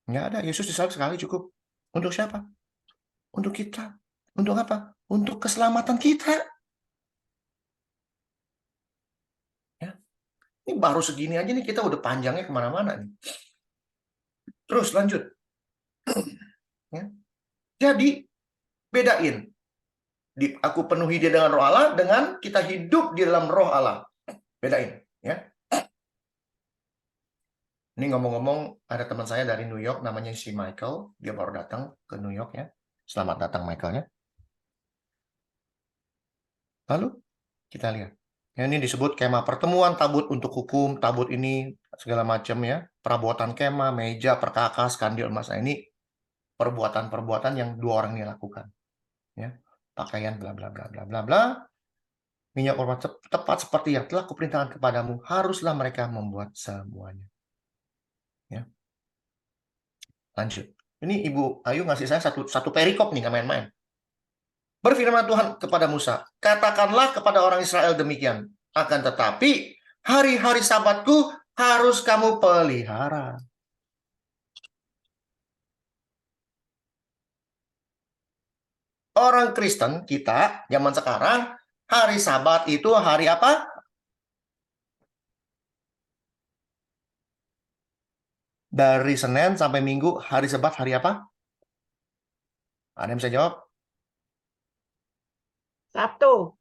S3: Nggak ada, Yesus disalib sekali cukup. Untuk siapa? Untuk kita. Untuk apa? Untuk keselamatan kita. Ya. Ini baru segini aja nih, kita udah panjangnya kemana-mana nih. Terus lanjut. Ya. Jadi, bedain. Aku penuhi dia dengan roh Allah, dengan kita hidup di dalam roh Allah. Bedain. Ya. Ini ngomong-ngomong, ada teman saya dari New York, namanya si Michael. Dia baru datang ke New York ya. Selamat datang Michaelnya. Lalu, kita lihat. Ya, ini disebut kemah pertemuan, tabut untuk hukum, tabut ini, segala macam ya. Perabotan kemah, meja, perkakas, kandil emas. Nah, ini perbuatan-perbuatan yang dua orang ini lakukan. Ya. Pakaian, bla bla bla bla bla bla. Minyak korban tepat seperti yang telah kuperintahkan kepadamu, haruslah mereka membuat semuanya. Ya. Lanjut. Ini Ibu Ayu ngasih saya satu perikop nih, nggak main-main. Berfirman Tuhan kepada Musa, katakanlah kepada orang Israel demikian, akan tetapi hari-hari Sabatku harus kamu pelihara. Orang Kristen kita zaman sekarang, hari Sabat itu hari apa? Dari Senin sampai Minggu, hari Sabat hari apa? Ada yang bisa jawab?
S4: Sabtu.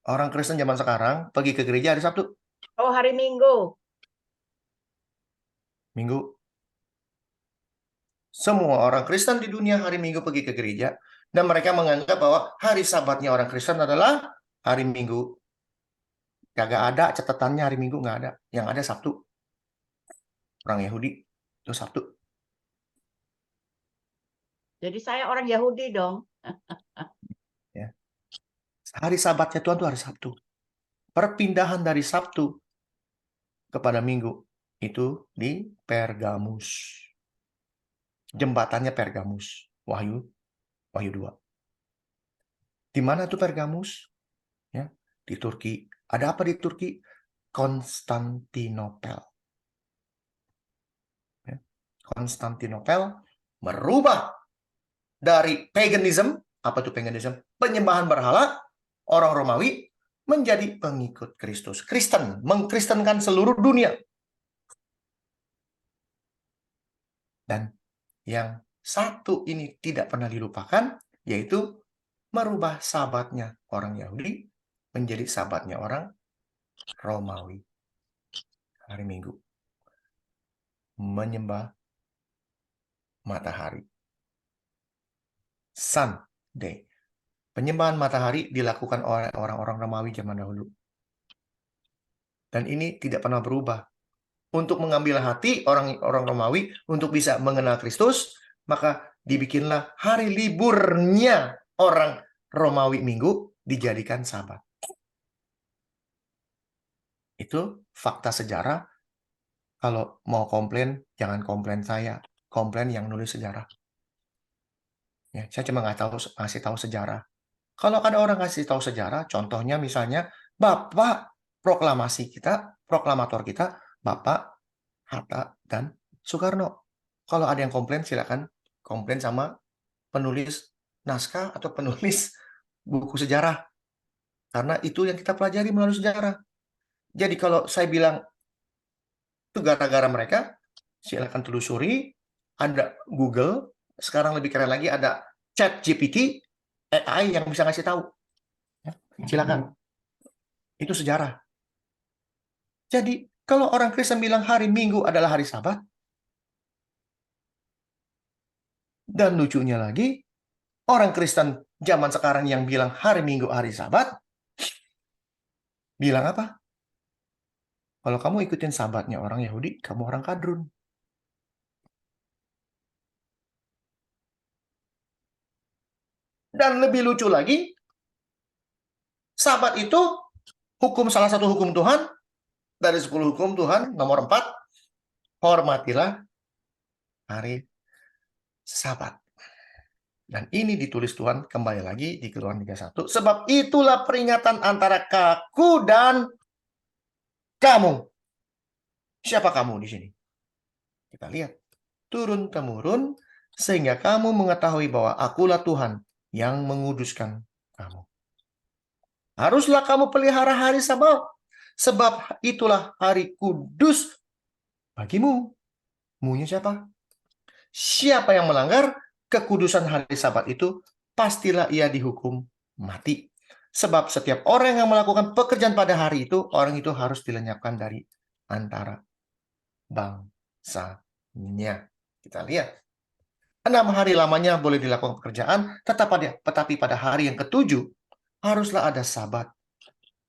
S3: Orang Kristen zaman sekarang pergi ke gereja hari Sabtu.
S4: Oh, hari Minggu.
S3: Minggu. Semua orang Kristen di dunia hari Minggu pergi ke gereja. Dan mereka menganggap bahwa hari Sabatnya orang Kristen adalah hari Minggu. Kagak ada catatannya hari Minggu, nggak ada. Yang ada Sabtu. Orang Yahudi itu Sabtu.
S4: Jadi saya orang Yahudi dong.
S3: Ya. Hari Sabatnya Tuhan itu hari Sabtu. Perpindahan dari Sabtu kepada Minggu itu di Pergamus. Jembatannya Pergamus. Wahyu 2. Di mana tuh Pergamus? Ya, di Turki. Ada apa di Turki? Konstantinopel. Ya. Konstantinopel merubah dari paganism, apa itu paganism? Penyembahan berhala, orang Romawi menjadi pengikut Kristus. Kristen, mengkristenkan seluruh dunia. Dan yang satu ini tidak pernah dilupakan, yaitu merubah sabatnya orang Yahudi menjadi sabatnya orang Romawi. Hari Minggu. Menyembah matahari. Sunday. Penyembahan matahari dilakukan oleh orang-orang Romawi zaman dahulu. Dan ini tidak pernah berubah. Untuk mengambil hati orang-orang Romawi untuk bisa mengenal Kristus, maka dibikinlah hari liburnya orang Romawi Minggu dijadikan Sabat. Itu fakta sejarah. Kalau mau komplain, jangan komplain saya. Komplain yang nulis sejarah. Ya, saya cuma ngasih tahu sejarah. Kalau ada orang ngasih tahu sejarah, contohnya misalnya Bapak proklamasi kita, proklamator kita, Bapak Hatta dan Soekarno. Kalau ada yang komplain, silakan komplain sama penulis naskah atau penulis buku sejarah. Karena itu yang kita pelajari melalui sejarah. Jadi kalau saya bilang itu gara-gara mereka, silakan telusuri. Ada Google, sekarang lebih keren lagi ada ChatGPT, AI yang bisa ngasih tahu. Silakan. Itu sejarah. Jadi kalau orang Kristen bilang hari Minggu adalah hari Sabat, dan lucunya lagi, orang Kristen zaman sekarang yang bilang hari Minggu hari Sabat, bilang apa? Kalau kamu ikutin Sabatnya orang Yahudi, kamu orang kadrun. Dan lebih lucu lagi, Sabat itu salah satu hukum Tuhan, dari 10 hukum Tuhan, nomor 4, hormatilah hari Sabat. Dan ini ditulis Tuhan kembali lagi di Keluaran 31. Sebab itulah peringatan antara aku dan kamu. Siapa kamu di sini? Kita lihat. Turun-temurun, sehingga kamu mengetahui bahwa akulah Tuhan yang menguduskan kamu. Haruslah kamu pelihara hari Sabat, sebab itulah hari kudus bagimu. Munya siapa? Siapa yang melanggar kekudusan hari Sabat itu, pastilah ia dihukum mati. Sebab setiap orang yang melakukan pekerjaan pada hari itu, orang itu harus dilenyapkan dari antara bangsanya. Kita lihat. 6 hari lamanya boleh dilakukan pekerjaan, tetapi pada hari yang ke-7 haruslah ada Sabat.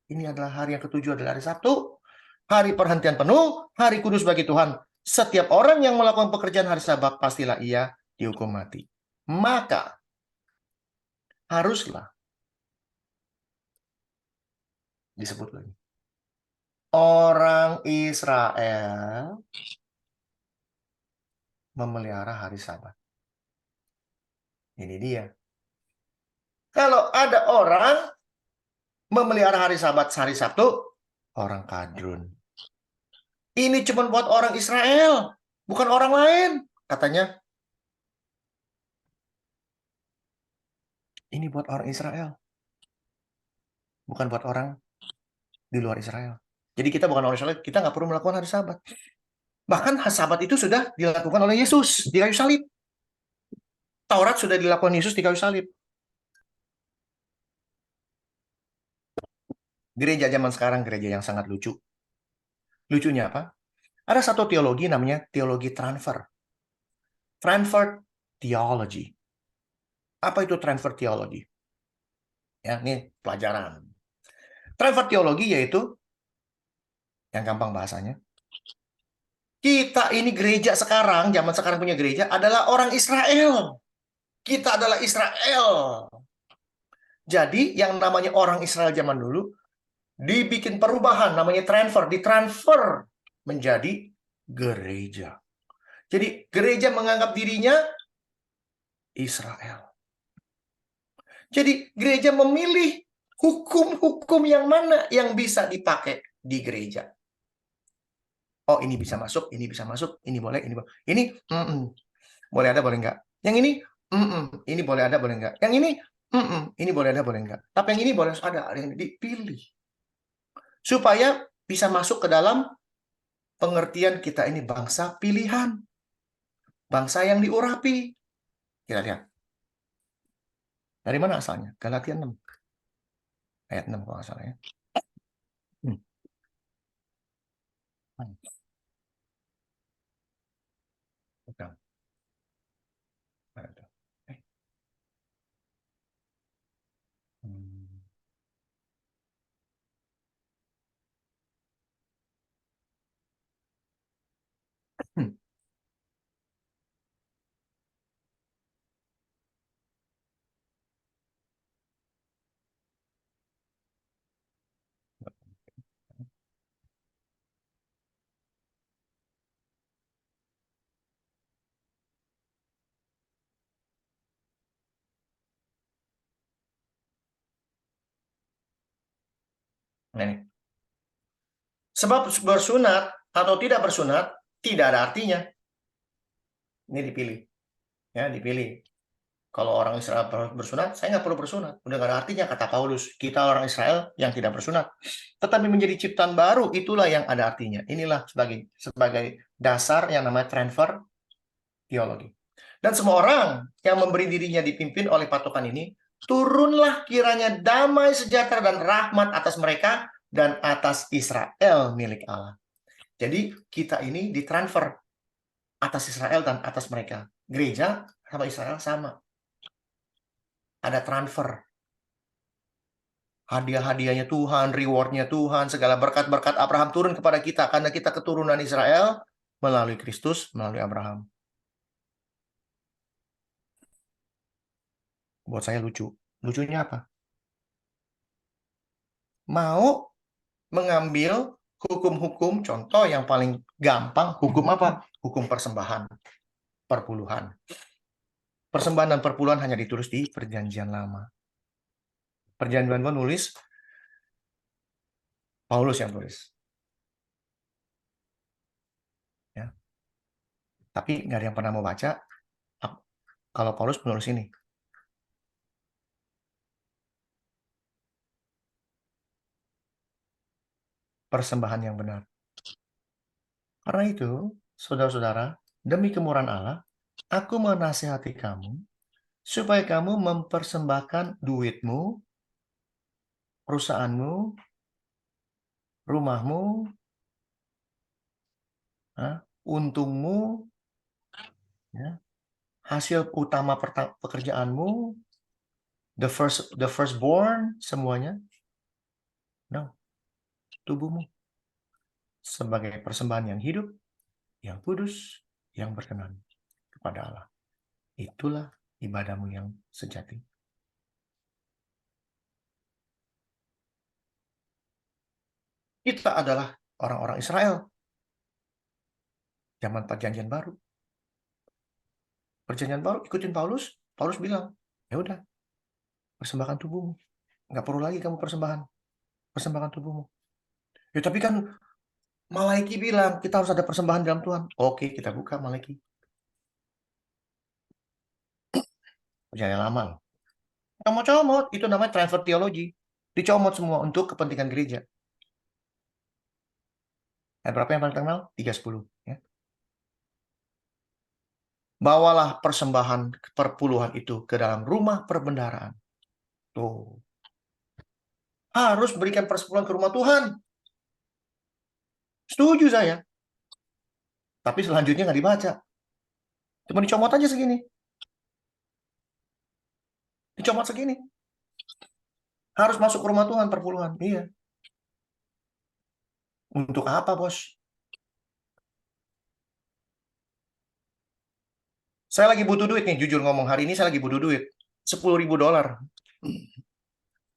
S3: Ini adalah hari yang ke-7 adalah hari Sabtu. Hari perhentian penuh, hari kudus bagi Tuhan. Setiap orang yang melakukan pekerjaan hari Sabat, pastilah ia dihukum mati. Maka, haruslah disebut lagi. Orang Israel memelihara hari Sabat. Ini dia. Kalau ada orang memelihara hari Sabat hari Sabtu, orang kadrun. Ini cuma buat orang Israel, bukan orang lain. Katanya, ini buat orang Israel. Bukan buat orang di luar Israel. Jadi kita bukan orang Israel, kita nggak perlu melakukan hari Sabat. Bahkan hari Sabat itu sudah dilakukan oleh Yesus di kayu salib. Taurat sudah dilakukan Yesus di kayu salib. Gereja zaman sekarang, gereja yang sangat lucu. Lucunya apa? Ada satu teologi namanya teologi transfer. Transfer theology. Apa itu transfer theology? Ya, ini pelajaran. Transfer teologi yaitu, yang gampang bahasanya, kita ini gereja sekarang, zaman sekarang punya gereja, adalah orang Israel. Kita adalah Israel. Jadi, yang namanya orang Israel zaman dulu, dibikin perubahan, namanya transfer, ditransfer menjadi gereja. Jadi gereja menganggap dirinya Israel. Jadi gereja memilih hukum-hukum yang mana yang bisa dipakai di gereja. Oh, ini bisa masuk, ini bisa masuk, ini boleh, ini boleh. Ini boleh ada, boleh enggak. Yang ini boleh ada, boleh enggak. Yang ini boleh ada, boleh enggak. Tapi yang ini boleh ada yang dipilih. Supaya bisa masuk ke dalam pengertian kita ini bangsa pilihan. Bangsa yang diurapi. Kita lihat. Dari mana asalnya? Galatia 6. Ayat 6 kalau nggak salah ya. Bukan. Mana tuh? Nah, ini. Sebab bersunat atau tidak bersunat tidak ada artinya. Ini dipilih. Ya, dipilih. Kalau orang Israel bersunat, saya nggak perlu bersunat. Udah nggak ada artinya, kata Paulus. Kita orang Israel yang tidak bersunat. Tetapi menjadi ciptaan baru, itulah yang ada artinya. Inilah sebagai dasar yang namanya transfer teologi. Dan semua orang yang memberi dirinya dipimpin oleh patokan ini, turunlah kiranya damai, sejahtera, dan rahmat atas mereka dan atas Israel milik Allah. Jadi kita ini ditransfer atas Israel dan atas mereka. Gereja sama Israel sama. Ada transfer. Hadiah-hadiahnya Tuhan, rewardnya Tuhan, segala berkat-berkat Abraham turun kepada kita karena kita keturunan Israel melalui Kristus, melalui Abraham. Buat saya lucu. Lucunya apa? Mau mengambil hukum-hukum, contoh yang paling gampang, hukum apa? Hukum persembahan, perpuluhan. Persembahan dan perpuluhan hanya ditulis di Perjanjian Lama. Perjanjian Baru nulis, Paulus yang tulis. Ya. Tapi nggak ada yang pernah mau baca kalau Paulus menulis ini. Persembahan yang benar. Karena itu, saudara-saudara, demi kemurahan Allah, aku menasihati kamu supaya kamu mempersembahkan duitmu, perusahaanmu, rumahmu, untungmu, ya, hasil utama pekerjaanmu, the firstborn, semuanya, tubuhmu sebagai persembahan yang hidup, yang kudus, yang berkenan kepada Allah. Itulah ibadahmu yang sejati. Kita adalah orang-orang Israel. Zaman Perjanjian Baru. Perjanjian Baru ikutin Paulus. Paulus bilang, ya udah, persembahkan tubuhmu. Nggak perlu lagi kamu persembahkan tubuhmu. Ya tapi kan Malaiki bilang kita harus ada persembahan dalam Tuhan. Oke, kita buka Malaiki. Perjanjian Lama loh. Comot-comot, itu namanya transfer teologi. Dicomot semua untuk kepentingan gereja. Ayat berapa yang paling terkenal? 3:10. Ya. Bawalah persembahan perpuluhan itu ke dalam rumah perbendaharaan. Tuh. Harus berikan persepuluhan ke rumah Tuhan. Setuju saya. Tapi selanjutnya nggak dibaca. Cuma dicomot aja segini. Dicomot segini. Harus masuk ke rumah Tuhan perpuluhan. Iya. Untuk apa, bos? Saya lagi butuh duit nih, jujur ngomong. Hari ini saya lagi butuh duit. $10.000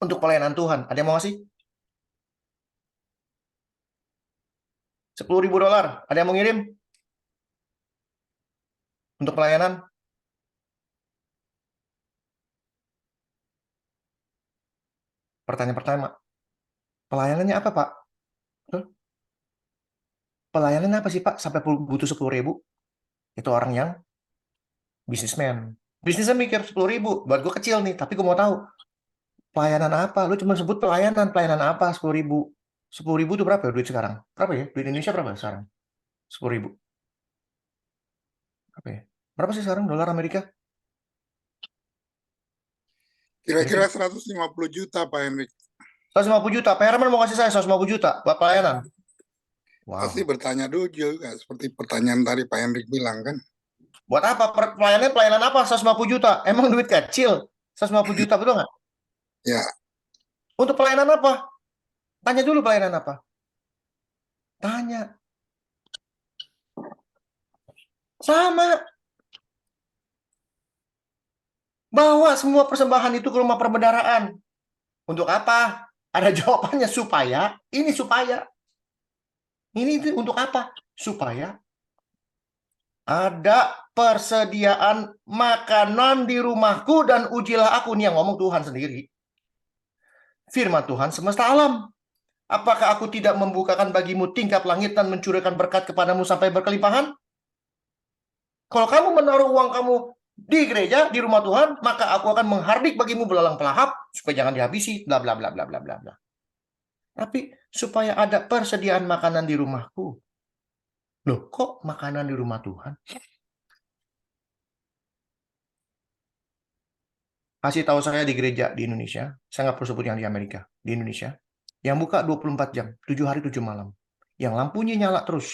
S3: untuk pelayanan Tuhan. Ada yang mau ngasih? $10.000. Ada yang mau ngirim? untuk pelayanan? Pertanyaan pertama, pelayanannya apa, Pak? Pelayanannya apa sih, Pak? Sampai butuh 10.000? Itu orang yang bisnismen. Bisnisnya mikir 10.000, buat gue kecil nih, tapi gue mau tahu pelayanan apa? Lu cuma sebut pelayanan apa? 10.000. 10.000 itu berapa ya duit sekarang? Berapa ya? Duit Indonesia berapa sekarang? 10.000. Apa ya? Berapa sih sekarang dolar Amerika?
S6: Kira-kira 150 juta, Pak Henrik.
S3: 150 juta. Pak Herman mau kasih saya 150 juta buat pelayanan. Wow.
S6: Pasti bertanya dulu juga, seperti pertanyaan tadi Pak Henrik bilang kan.
S3: Buat apa? Pelayanan apa? 150 juta. Emang duit kecil? 150 juta, betul nggak?
S6: Ya,
S3: Untuk pelayanan apa? Tanya dulu pelayanan apa. Tanya. Sama. Bawa semua persembahan itu ke rumah perbendaharaan. Untuk apa? Ada jawabannya, supaya. Ini supaya. Ini itu untuk apa? Supaya ada persediaan makanan di rumahku dan ujilah aku. Ini yang ngomong Tuhan sendiri. Firman Tuhan semesta alam. Apakah aku tidak membukakan bagimu tingkap langit dan mencurahkan berkat kepadamu sampai berkelimpahan? Kalau kamu menaruh uang kamu di gereja, di rumah Tuhan, maka aku akan menghardik bagimu belalang pelahap supaya jangan dihabisi, bla bla bla bla bla bla bla. Tapi supaya ada persediaan makanan di rumahku. Loh, kok makanan di rumah Tuhan? Kasih tahu saya di gereja di Indonesia, saya nggak perlu sebut yang di Amerika, di Indonesia, yang buka 24 jam, 7 hari 7 malam. Yang lampunya nyala terus.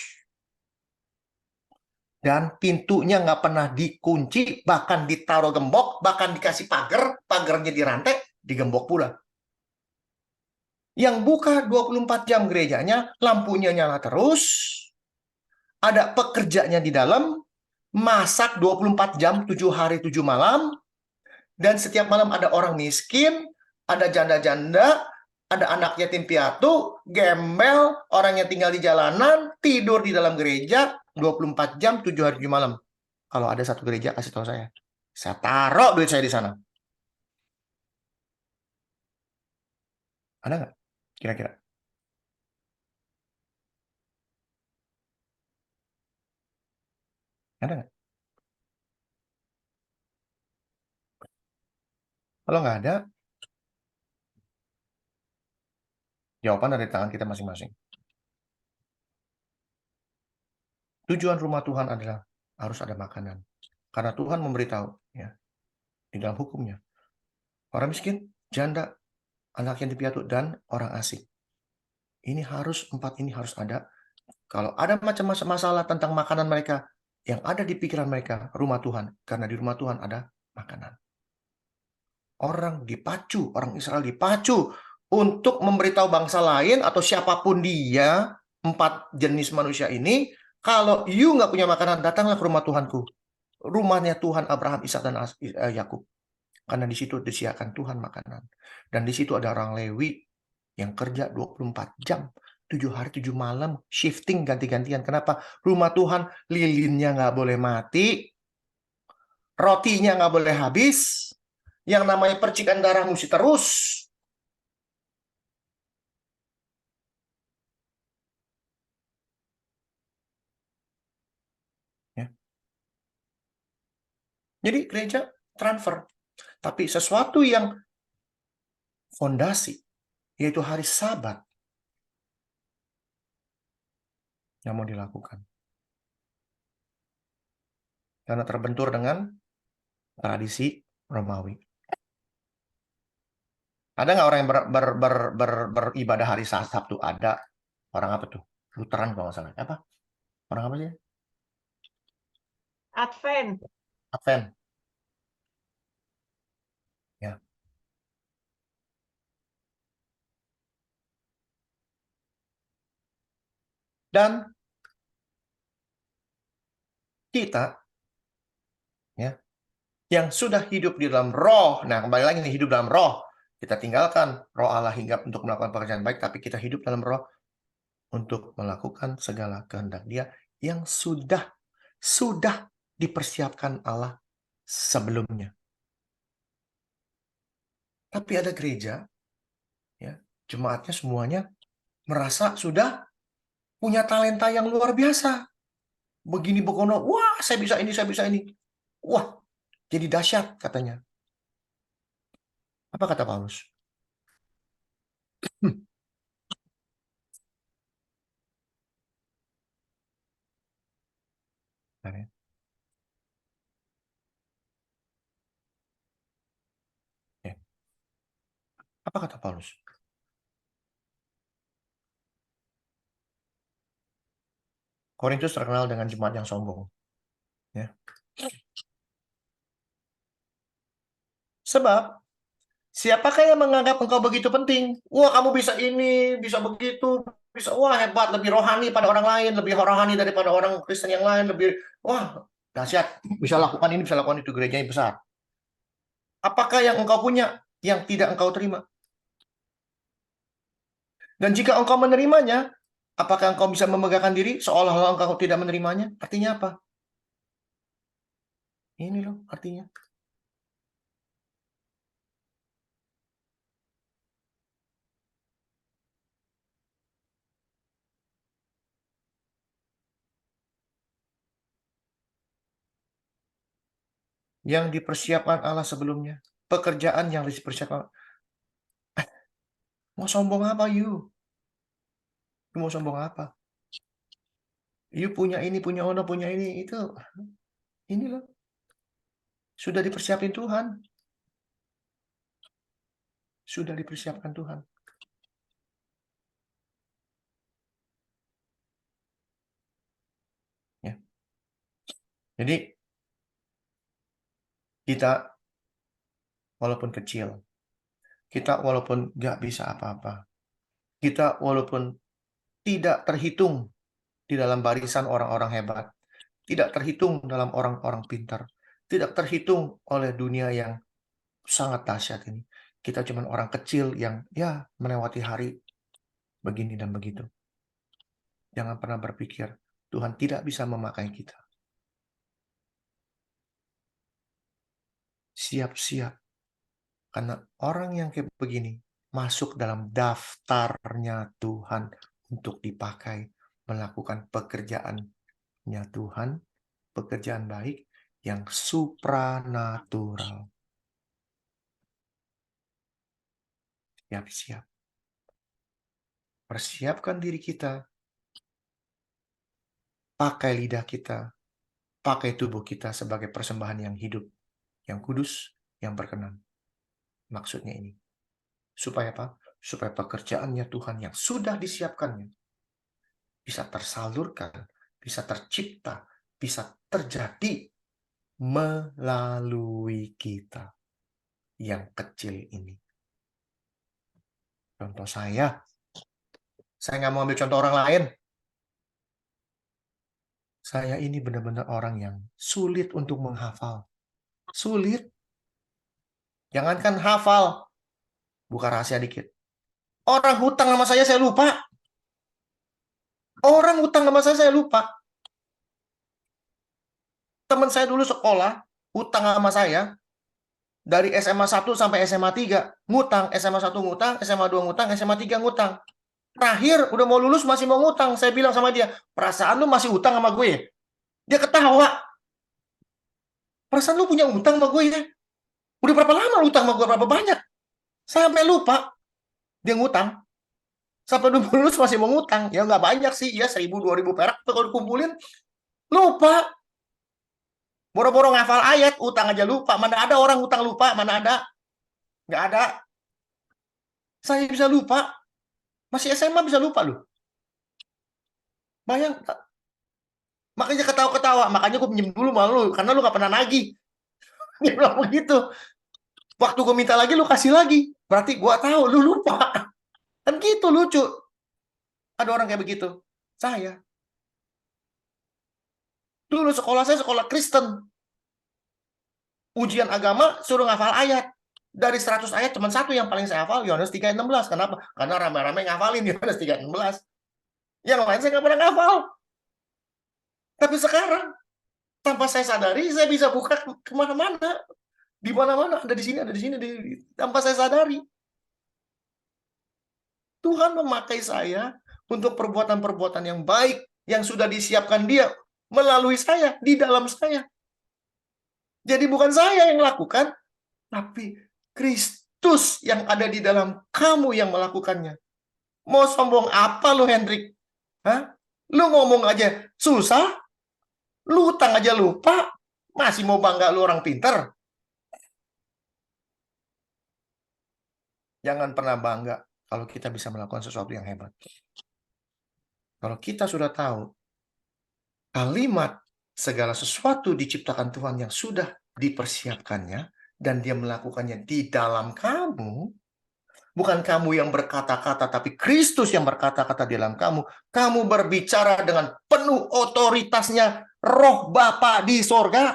S3: Dan pintunya nggak pernah dikunci, bahkan ditaruh gembok, bahkan dikasih pagar, pagarnya dirantai, digembok pula. Yang buka 24 jam gerejanya, lampunya nyala terus, ada pekerjanya di dalam, masak 24 jam, 7 hari 7 malam, dan setiap malam ada orang miskin, ada janda-janda, ada anak yatim piatu, gembel, orang yang tinggal di jalanan, tidur di dalam gereja 24 jam, 7 hari 7 malam. Kalau ada satu gereja, kasih tahu saya. Saya taruh duit saya di sana. Ada nggak? Kira-kira? Ada nggak? Kalau nggak ada, jawaban dari tangan kita masing-masing. Tujuan rumah Tuhan adalah harus ada makanan. Karena Tuhan memberitahu ya di dalam hukumnya. Orang miskin, janda, anak yang piatu, dan orang asing. Ini harus, 4 ini harus ada. Kalau ada macam-macam masalah tentang makanan mereka, yang ada di pikiran mereka, rumah Tuhan. Karena di rumah Tuhan ada makanan. Orang dipacu, orang Israel dipacu untuk memberitahu bangsa lain atau siapapun dia, 4 jenis manusia ini, kalau you nggak punya makanan, datanglah ke rumah Tuhanku. Rumahnya Tuhan Abraham, Ishak, dan Yakub. Karena di situ disediakan Tuhan makanan. Dan di situ ada orang Lewi yang kerja 24 jam. 7 hari 7 malam, shifting ganti-gantian. Kenapa? Rumah Tuhan lilinnya nggak boleh mati, rotinya nggak boleh habis, yang namanya percikan darah mesti terus. Ya. Jadi gereja transfer. Tapi sesuatu yang fondasi, yaitu hari Sabat, yang mau dilakukan. Karena terbentur dengan tradisi Romawi. Ada nggak orang yang beribadah hari Sabtu? Ada. Orang apa tuh? Lutheran kalau nggak salah. Apa? Orang apa sih?
S4: Advent.
S3: Advent. Ya. Dan kita ya, yang sudah hidup di dalam roh. Nah, kembali lagi nih, hidup dalam roh. Kita tinggalkan roh Allah hingga untuk melakukan pekerjaan baik, tapi kita hidup dalam roh untuk melakukan segala kehendak Dia yang sudah dipersiapkan Allah sebelumnya. Tapi ada gereja, ya, jemaatnya semuanya merasa sudah punya talenta yang luar biasa. Begini begono, wah saya bisa ini, saya bisa ini. Wah, jadi dahsyat katanya. Apa kata Paulus? Ya. Apa kata Paulus? Korintus terkenal dengan jemaat yang sombong. Ya. Sebab, siapakah yang menganggap engkau begitu penting? Wah, kamu bisa ini, bisa begitu, bisa, wah hebat, lebih rohani pada orang lain, lebih rohani daripada orang Kristen yang lain, lebih, wah, dahsyat, bisa lakukan ini, bisa lakukan itu, gerejanya besar. Apakah yang engkau punya yang tidak engkau terima? Dan jika engkau menerimanya, apakah engkau bisa memegahkan diri seolah-olah engkau tidak menerimanya? Artinya apa? Ini loh artinya. Yang dipersiapkan Allah sebelumnya. Pekerjaan yang dipersiapkan. Mau sombong apa, you? You mau sombong apa? You punya ini, punya ono, punya ini. Ini loh. Sudah dipersiapin Tuhan. Sudah dipersiapkan Tuhan. Ya. Jadi, kita walaupun kecil, kita walaupun nggak bisa apa-apa, kita walaupun tidak terhitung di dalam barisan orang-orang hebat, tidak terhitung dalam orang-orang pintar, tidak terhitung oleh dunia yang sangat dahsyat ini. Kita cuma orang kecil yang ya melewati hari begini dan begitu. Jangan pernah berpikir Tuhan tidak bisa memakai kita. Siap-siap. Karena orang yang kayak begini masuk dalam daftarnya Tuhan untuk dipakai melakukan pekerjaannya Tuhan, pekerjaan baik yang supranatural. Siap-siap. Persiapkan diri kita. Pakai lidah kita. Pakai tubuh kita sebagai persembahan yang hidup, yang kudus, yang berkenan. Maksudnya ini. Supaya apa? Supaya pekerjaannya Tuhan yang sudah disiapkannya bisa tersalurkan, bisa tercipta, bisa terjadi melalui kita yang kecil ini. Contoh saya nggak mau ambil contoh orang lain. Saya ini benar-benar orang yang sulit untuk menghafal. Sulit. Jangankan hafal. Buka rahasia dikit. Orang hutang sama saya lupa. Orang hutang sama saya lupa. Teman saya dulu sekolah, hutang sama saya, dari SMA 1 sampai SMA 3, ngutang. SMA 1 ngutang, SMA 2 ngutang, SMA 3 ngutang. Terakhir, udah mau lulus masih mau ngutang. Saya bilang sama dia, perasaan lu masih hutang sama gue? Dia ketawa. Perasaan lu punya hutang sama gue ya? Udah berapa lama lu hutang sama gue? Berapa banyak? Sampai lupa. Dia ngutang. Sampai udah lulus masih mau ngutang. Ya nggak banyak sih. Ya 1.000-2.000 perak. Kalau dikumpulin, lupa. Boro-boro ngafal ayat, utang aja lupa. Mana ada orang utang lupa? Mana ada? Nggak ada. Saya bisa lupa. Masih SMA bisa lupa loh. Bayang. Makanya ketawa-ketawa. Makanya gue pinjem dulu malu. Karena lu nggak pernah nagih. Dia bilang begitu. Waktu gue minta lagi, lu kasih lagi. Berarti gue tahu, lu lupa. Kan gitu, lucu. Ada orang kayak begitu. Saya. Dulu sekolah saya sekolah Kristen. Ujian agama suruh ngafal ayat. Dari 100 ayat cuma satu yang paling saya hafal, Yohanes 3:16. Kenapa? Karena rame-rame ngafalin Yohanes 3:16. Yang lain saya nggak pernah ngafal. Tapi sekarang Tanpa saya sadari, saya bisa buka kemana-mana. Di mana-mana, ada di sini, tanpa saya sadari. Tuhan memakai saya untuk perbuatan-perbuatan yang baik, yang sudah disiapkan Dia melalui saya, di dalam saya. Jadi bukan saya yang lakukan, tapi Kristus yang ada di dalam kamu yang melakukannya. Mau sombong apa lu, Hendrik? Hah? Lu ngomong aja susah, lu utang aja lupa, masih mau bangga lu orang pinter? Jangan pernah bangga kalau kita bisa melakukan sesuatu yang hebat. Kalau kita sudah tahu kalimat segala sesuatu diciptakan Tuhan yang sudah dipersiapkannya, dan Dia melakukannya di dalam kamu, bukan kamu yang berkata-kata, tapi Kristus yang berkata-kata di dalam kamu. Kamu berbicara dengan penuh otoritasnya Roh Bapa di sorga.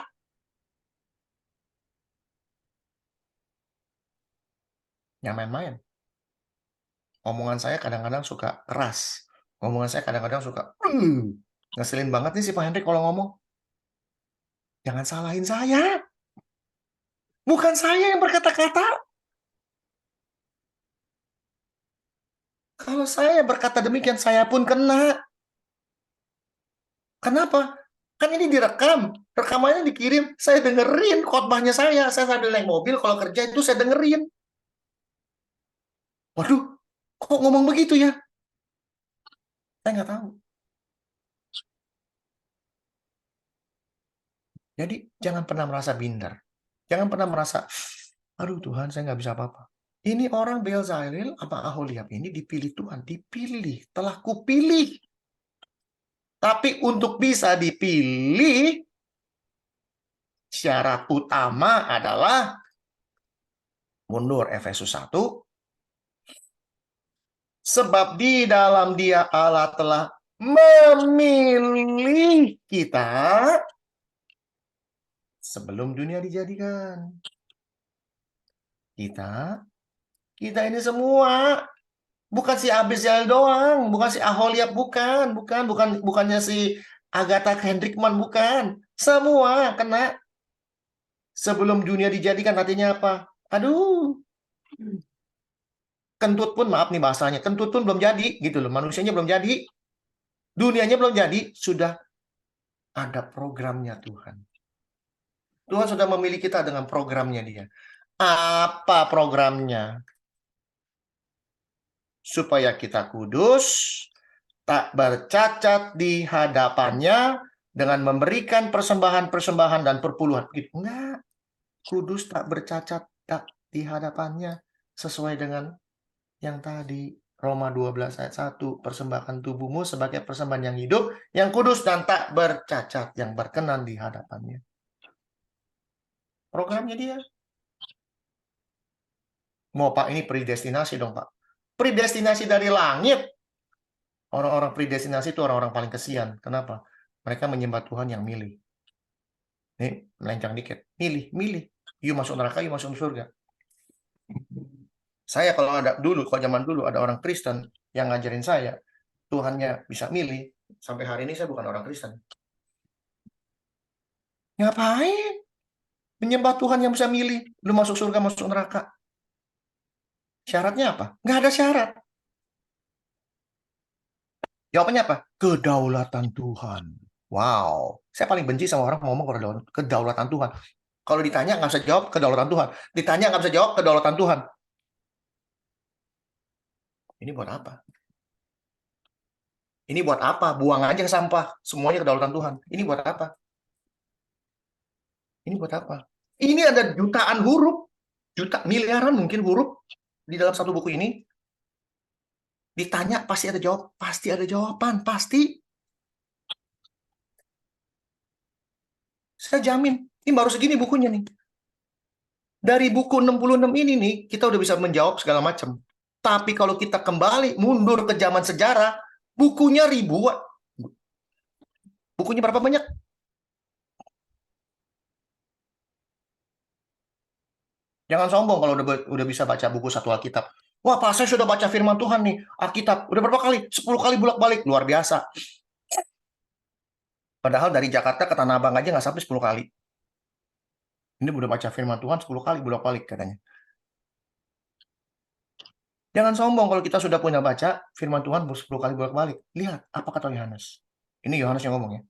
S3: Yang main-main. Omongan saya kadang-kadang suka keras. Omongan saya kadang-kadang suka ngeselin banget nih si Pak Hendrik kalau ngomong. Jangan salahin saya. Bukan saya yang berkata-kata. Kalau saya berkata demikian, saya pun kena. Kenapa? Kan ini direkam. Rekamannya dikirim. Saya dengerin khotbahnya saya. Saya sambil naik mobil, kalau kerja itu saya dengerin. Waduh, kok ngomong begitu ya? Saya nggak tahu. Jadi, jangan pernah merasa minder. Jangan pernah merasa, aduh Tuhan, saya nggak bisa apa-apa. Ini orang Bezalel apa Aholiab ini dipilih Tuhan. Dipilih. Telah kupilih. Tapi untuk bisa dipilih, syarat utama adalah mundur Efesus 1. Sebab di dalam Dia Allah telah memilih kita sebelum dunia dijadikan. Kita ini semua, bukan si Abigail doang, bukan si Aholiab, bukannya si Agatha Hendrikman, bukan. Semua kena. Sebelum dunia dijadikan, artinya apa? Aduh. Kentut pun, maaf nih bahasanya, kentut pun belum jadi, gitu loh. Manusianya belum jadi. Dunianya belum jadi, sudah ada programnya Tuhan. Tuhan sudah memilih kita dengan programnya Dia. Apa programnya? Supaya kita kudus, tak bercacat di hadapannya, dengan memberikan persembahan-persembahan dan perpuluhan. Enggak. Kudus tak bercacat tak di hadapannya, sesuai dengan yang tadi. Roma 12 ayat 1. Persembahkan tubuhmu sebagai persembahan yang hidup, yang kudus dan tak bercacat, yang berkenan di hadapannya. Programnya Dia. Mau Pak, ini predestinasi dong Pak. Predestinasi dari langit. Orang-orang predestinasi itu orang-orang paling kesian. Kenapa? Mereka menyembah Tuhan yang milih. Nih, melencang dikit. Milih. You masuk neraka, you masuk surga. Saya kalau zaman dulu ada orang Kristen yang ngajarin saya, Tuhannya bisa milih. Sampai hari ini saya bukan orang Kristen. Ngapain? Menyembah Tuhan yang bisa milih. Lu masuk surga, masuk neraka. Syaratnya apa? Nggak ada syarat. Jawabannya apa? Kedaulatan Tuhan. Wow. Saya paling benci sama orang ngomong kedaulatan Tuhan. Kalau ditanya nggak bisa jawab kedaulatan Tuhan. Ditanya nggak bisa jawab kedaulatan Tuhan. Ini buat apa? Ini buat apa? Buang aja sampah. Semuanya kedaulatan Tuhan. Ini buat apa? Ini buat apa? Ini ada jutaan huruf. Miliaran mungkin huruf di dalam satu buku ini. Ditanya pasti ada jawab. Pasti ada jawaban. Pasti. Saya jamin. Ini baru segini bukunya nih. Dari buku 66 ini nih, kita udah bisa menjawab segala macam. Tapi kalau kita kembali mundur ke zaman sejarah, bukunya ribuan. Bukunya berapa banyak? Jangan sombong kalau udah bisa baca buku satu Alkitab. Wah, Pak, saya sudah baca firman Tuhan nih, Alkitab. Udah berapa kali? 10 kali bolak-balik. Luar biasa. Padahal dari Jakarta ke Tanah Abang aja nggak sampai 10 kali. Ini udah baca firman Tuhan 10 kali, bolak-balik katanya. Jangan sombong kalau kita sudah punya baca firman Tuhan 10 kali bolak-balik. Lihat, apa kata Yohanes. Ini Yohanes yang ngomong ya.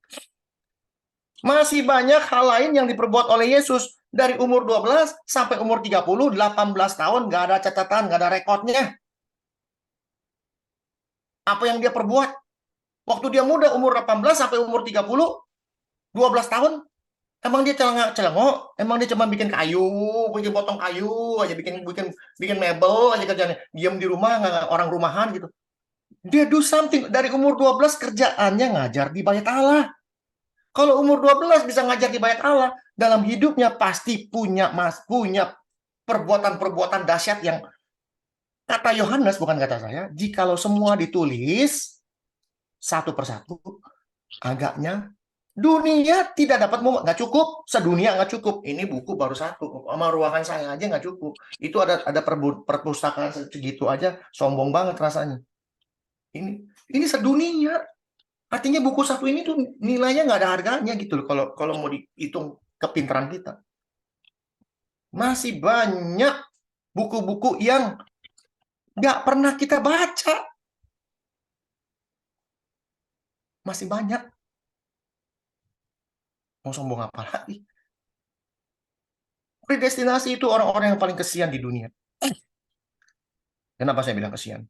S3: Masih banyak hal lain yang diperbuat oleh Yesus. Dari umur 12 sampai umur 30, 18 tahun, nggak ada catatan, nggak ada rekodnya. Apa yang dia perbuat? Waktu dia muda, umur 18 sampai umur 30, 12 tahun, emang dia celengok? Emang dia cuma bikin kayu, bikin potong kayu aja, bikin mebel aja kerjanya. Diam di rumah, nggak orang rumahan gitu. Dia do something. Dari umur 12 kerjaannya ngajar di Bait Allah. Kalau umur 12 bisa ngajar di Bait Allah, dalam hidupnya pasti punya perbuatan-perbuatan dahsyat yang kata Yohanes, bukan kata saya, jikalau semua ditulis satu persatu, agaknya dunia tidak dapat, nggak cukup, sedunia nggak cukup. Ini buku baru satu, sama ruangan saya aja nggak cukup. Itu ada perpustakaan segitu aja, sombong banget rasanya. Ini sedunia. Artinya buku satu ini tuh nilainya nggak ada harganya gitu loh, kalau mau dihitung kepintaran kita. Masih banyak buku-buku yang nggak pernah kita baca. Masih banyak. Mau sombong apa lagi? Predestinasi itu orang-orang yang paling kesian di dunia. Kenapa saya bilang kesian?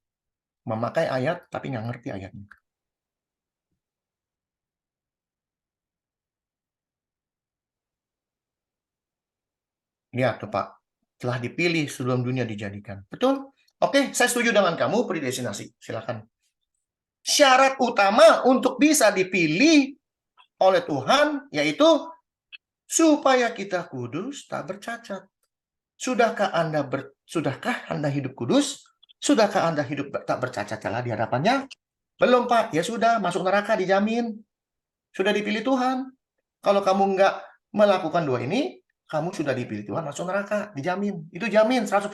S3: Memakai ayat tapi nggak ngerti ayatnya. Lihat tuh Pak, telah dipilih sebelum dunia dijadikan. Betul? Oke, saya setuju dengan kamu, predestinasi. Silakan. Syarat utama untuk bisa dipilih oleh Tuhan, yaitu supaya kita kudus, tak bercacat. Sudahkah Anda hidup kudus? Sudahkah Anda hidup tak bercacat celah di hadapannya? Belum Pak, ya sudah, masuk neraka dijamin. Sudah dipilih Tuhan. Kalau kamu nggak melakukan dua ini, kamu sudah dipilih Tuhan, masuk neraka, dijamin. Itu jamin 100%.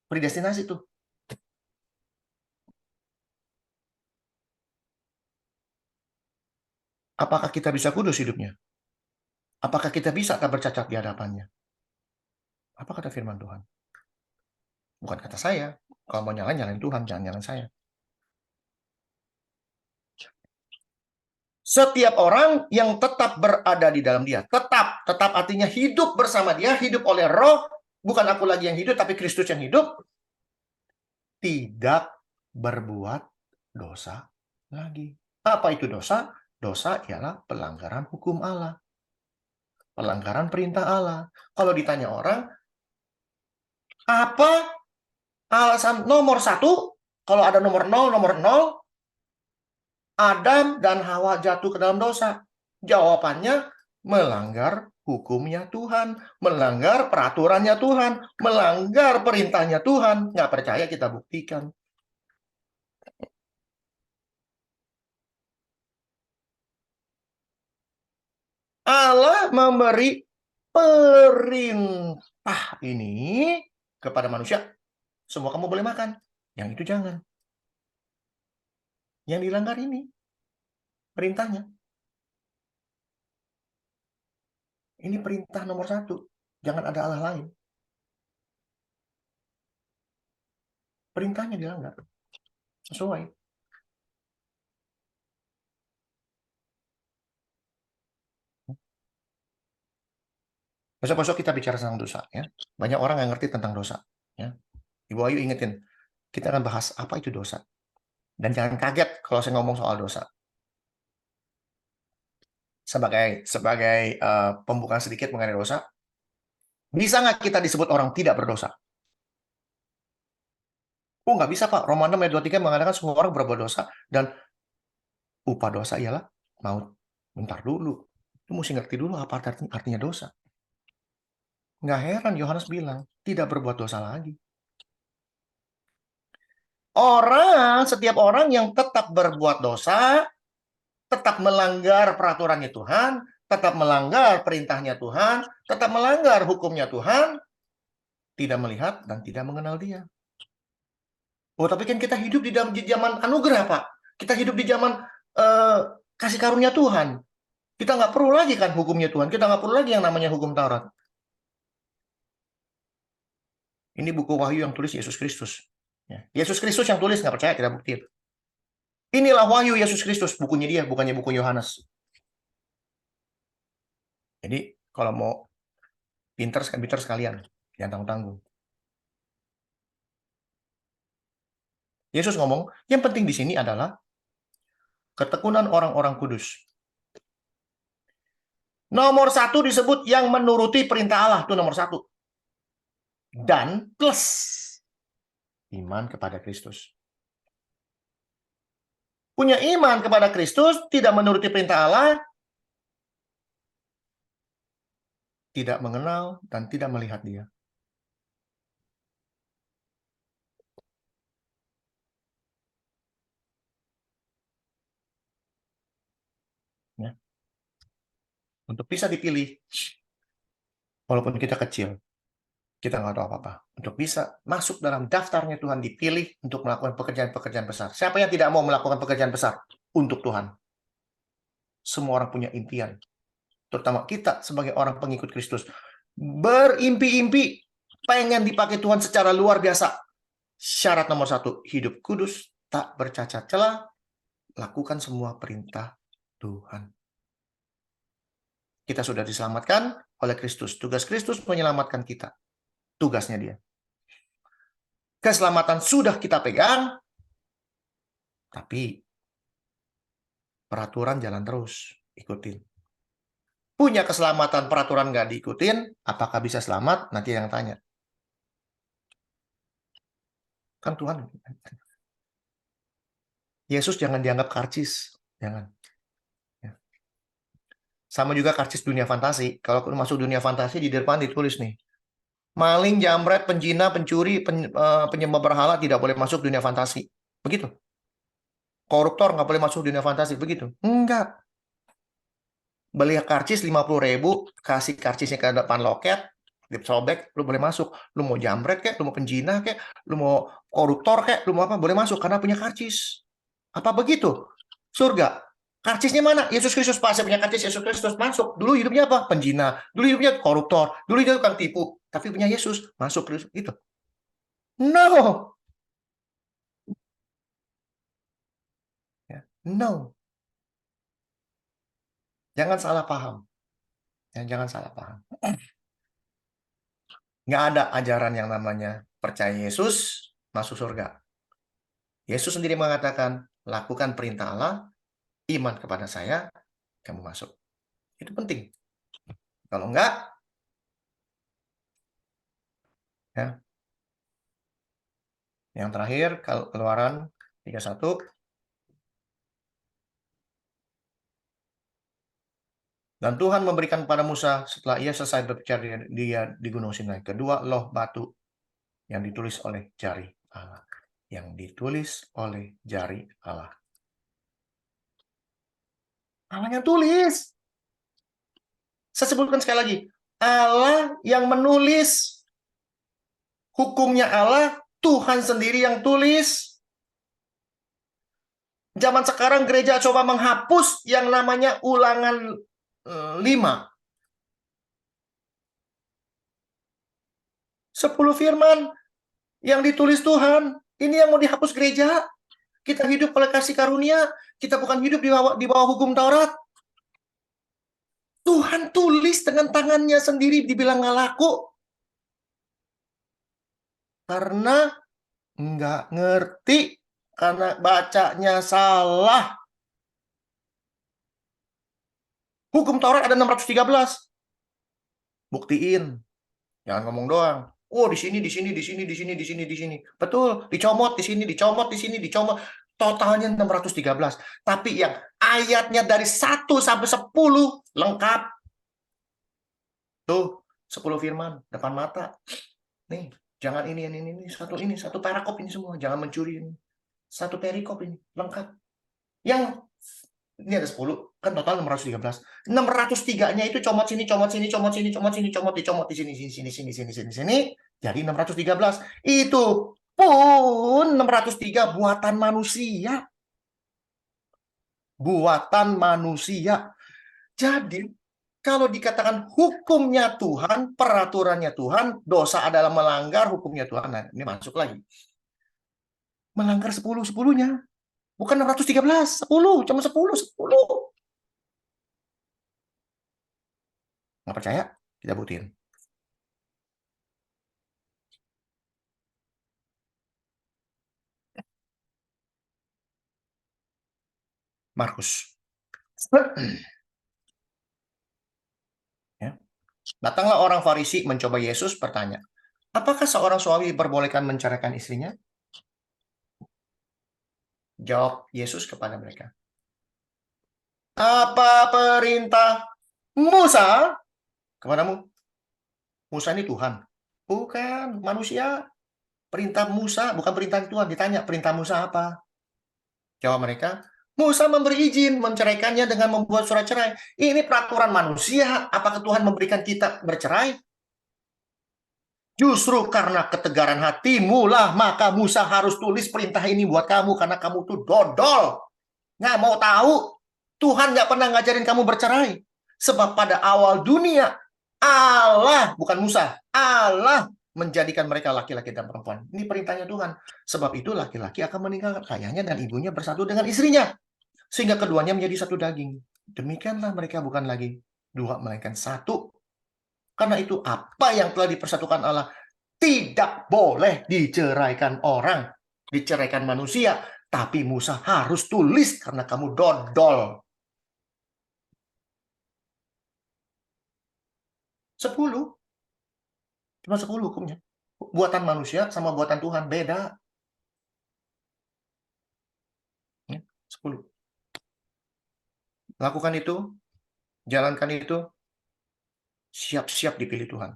S3: Predestinasi itu. Apakah kita bisa kudus hidupnya? Apakah kita bisa tak bercacat di hadapannya? Apa kata firman Tuhan? Bukan kata saya. Kalau mau nyalain Tuhan, jangan nyalain saya. Setiap orang yang tetap berada di dalam dia, tetap artinya hidup bersama dia, hidup oleh roh, bukan aku lagi yang hidup, tapi Kristus yang hidup, tidak berbuat dosa lagi. Apa itu dosa? Dosa ialah pelanggaran hukum Allah. Pelanggaran perintah Allah. Kalau ditanya orang, apa alasan nomor 1, kalau ada nomor 0, Adam dan Hawa jatuh ke dalam dosa. Jawabannya, melanggar hukumnya Tuhan, melanggar peraturannya Tuhan, melanggar perintahnya Tuhan. Nggak percaya, kita buktikan. Allah memberi perintah ini kepada manusia. Semua kamu boleh makan, yang itu jangan. Yang dilanggar ini perintahnya. Ini perintah nomor 1. Jangan ada Allah lain. Perintahnya dilanggar. Sesuai. Besok-besok kita bicara tentang dosa. Ya. Banyak orang yang ngerti tentang dosa. Ya. Ibu Ayu ingetin, kita akan bahas apa itu dosa. Dan jangan kaget kalau saya ngomong soal dosa. Sebagai pembukaan sedikit mengenai dosa, bisa nggak kita disebut orang tidak berdosa? Oh, nggak bisa, Pak. Roma 6 ayat 23 mengatakan semua orang berbuat dosa. Dan upah dosa ialah maut. Bentar dulu. Itu mesti ngerti dulu apa artinya dosa. Nggak heran Yohanes bilang, tidak berbuat dosa lagi. Setiap orang yang tetap berbuat dosa, tetap melanggar peraturannya Tuhan, tetap melanggar perintahnya Tuhan, tetap melanggar hukumnya Tuhan, tidak melihat dan tidak mengenal Dia. Oh, tapi kan kita hidup di zaman anugerah, Pak. Kita hidup di zaman kasih karunia Tuhan. Kita nggak perlu lagi kan hukumnya Tuhan. Kita nggak perlu lagi yang namanya hukum Taurat. Ini buku Wahyu yang tulis Yesus Kristus. Ya. Yesus Kristus yang tulis, nggak percaya, kita buktiin. Inilah Wahyu Yesus Kristus, bukunya dia, bukannya buku Yohanes. Jadi kalau mau pinter sekalian, jangan tanggung-tanggung. Yesus ngomong, yang penting di sini adalah ketekunan orang-orang kudus. Nomor 1 disebut yang menuruti perintah Allah, itu nomor 1. Dan plus iman kepada Kristus. Punya iman kepada Kristus, tidak menuruti perintah Allah, tidak mengenal dan tidak melihat Dia. Ya. Untuk bisa dipilih, walaupun kita kecil, kita nggak tahu apa-apa. Untuk bisa masuk dalam daftarnya Tuhan, dipilih untuk melakukan pekerjaan-pekerjaan besar. Siapa yang tidak mau melakukan pekerjaan besar untuk Tuhan? Semua orang punya impian. Terutama kita sebagai orang pengikut Kristus. Berimpi-impi, pengen dipakai Tuhan secara luar biasa. Syarat nomor 1, hidup kudus, tak bercacat celah, lakukan semua perintah Tuhan. Kita sudah diselamatkan oleh Kristus. Tugas Kristus menyelamatkan kita. Tugasnya Dia. Keselamatan sudah kita pegang, tapi peraturan jalan terus. Ikutin. Punya keselamatan, peraturan nggak diikutin, apakah bisa selamat? Nanti yang tanya. Kan Tuhan. Yesus jangan dianggap karcis. Jangan. Sama juga karcis dunia fantasi. Kalau masuk dunia fantasi, di depan ditulis nih. Maling, jambret, penjina, pencuri, penyembah berhala tidak boleh masuk dunia fantasi. Begitu. Koruptor nggak boleh masuk dunia fantasi. Begitu. Enggak. Beli karcis 50.000, kasih karcisnya ke depan loket, disobek, lu boleh masuk. Lu mau jambret kek, lu mau penjina kek, lu mau koruptor kek, lu mau apa, boleh masuk karena punya karcis. Apa begitu? Surga. Karcisnya mana? Yesus Kristus. Pak, saya punya karcis Yesus Kristus. Masuk. Dulu hidupnya apa? Penjina. Dulu hidupnya koruptor. Dulu hidupnya tukang tipu. Tapi punya Yesus. Masuk. Gitu. No. No. Jangan salah paham. Jangan salah paham. Nggak ada ajaran yang namanya percaya Yesus, masuk surga. Yesus sendiri mengatakan, lakukan perintah Allah, iman kepada saya, kamu masuk. Itu penting. Kalau enggak, ya. Yang terakhir, Keluaran 31. Dan Tuhan memberikan kepada Musa setelah ia selesai berbicara dia di Gunung Sinai. Kedua loh batu yang ditulis oleh jari Allah. Yang ditulis oleh jari Allah. Allah yang tulis. Saya sebutkan sekali lagi. Allah yang menulis. Hukumnya Allah, Tuhan sendiri yang tulis. Zaman sekarang gereja coba menghapus yang namanya Ulangan 5. 10 firman yang ditulis Tuhan. Ini yang mau dihapus gereja. Kita hidup oleh kasih karunia. Kita bukan hidup di bawah hukum Taurat. Tuhan tulis dengan tangannya sendiri, dibilang nggak laku. Karena nggak ngerti. Karena bacanya salah. Hukum Taurat ada 613. Buktiin. Jangan ngomong doang. Oh, di sini. Betul, dicomot di sini, dicomot di sini, dicomot. Totalnya 613. Tapi yang ayatnya dari 1 sampai 10 lengkap. Tuh, 10 firman depan mata. Nih, jangan ini, satu parakop ini semua. Jangan mencuri ini. Satu perikop ini, lengkap. Yang ini ada 10, kan total 613. 603-nya itu comot sini, dicomot di sini. Jadi 613. Itu pun 603 buatan manusia. buatan manusia. Jadi, kalau dikatakan hukumnya Tuhan, peraturannya Tuhan, dosa adalah melanggar hukumnya Tuhan. Nah, ini masuk lagi. Melanggar 10-10-nya. Bukan 613, 10, cuma 10. Nggak percaya? Kita buktiin. Markus. Ya. Datanglah orang Farisi mencoba Yesus bertanya, apakah seorang suami diperbolehkan menceraikan istrinya? Jawab Yesus kepada mereka. Apa perintah Musa kepadamu? Musa ini Tuhan. Bukan, manusia. Perintah Musa, bukan perintah Tuhan. Ditanya, perintah Musa apa? Jawab mereka, Musa memberi izin menceraikannya dengan membuat surat cerai. Ini peraturan manusia. Apakah Tuhan memberikan kita bercerai? Justru karena ketegaran hatimu lah, maka Musa harus tulis perintah ini buat kamu. Karena kamu tuh dodol. Nggak mau tahu. Tuhan nggak pernah ngajarin kamu bercerai. Sebab pada awal dunia, Allah, bukan Musa, Allah menjadikan mereka laki-laki dan perempuan. Ini perintahnya Tuhan. Sebab itu laki-laki akan meninggalkan ayahnya dan ibunya bersatu dengan istrinya. Sehingga keduanya menjadi satu daging. Demikianlah mereka bukan lagi dua, melainkan satu. Karena itu apa yang telah dipersatukan Allah tidak boleh diceraikan orang. Diceraikan manusia. Tapi Musa harus tulis karena kamu dodol. 10. Cuma 10 hukumnya. Buatan manusia sama buatan Tuhan beda. 10. Lakukan itu, jalankan itu, siap-siap dipilih Tuhan.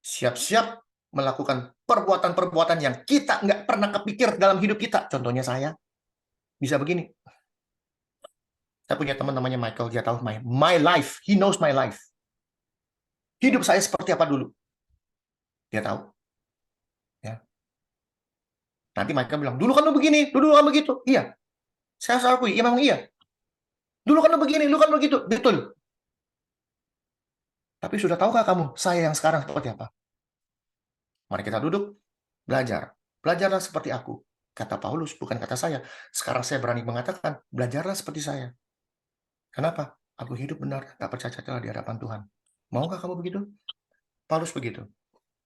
S3: Siap-siap melakukan perbuatan-perbuatan yang kita nggak pernah kepikir dalam hidup kita. Contohnya saya, bisa begini. Saya punya teman namanya Michael, dia tahu my life. He knows my life. Hidup saya seperti apa dulu. Dia tahu. Ya. Nanti Michael bilang, dulu kan lu begini, dulu kan begitu. Iya. Saya harus akui, ya memang iya. Dulu kan lu begini, dulu kan begitu. Betul. Tapi sudah tahukah kamu, saya yang sekarang seperti apa? Mari kita duduk, belajar. Belajarlah seperti aku. Kata Paulus, bukan kata saya. Sekarang saya berani mengatakan, belajarlah seperti saya. Kenapa? Aku hidup benar, tak bercacat di hadapan Tuhan. Maukah kamu begitu? Paulus begitu.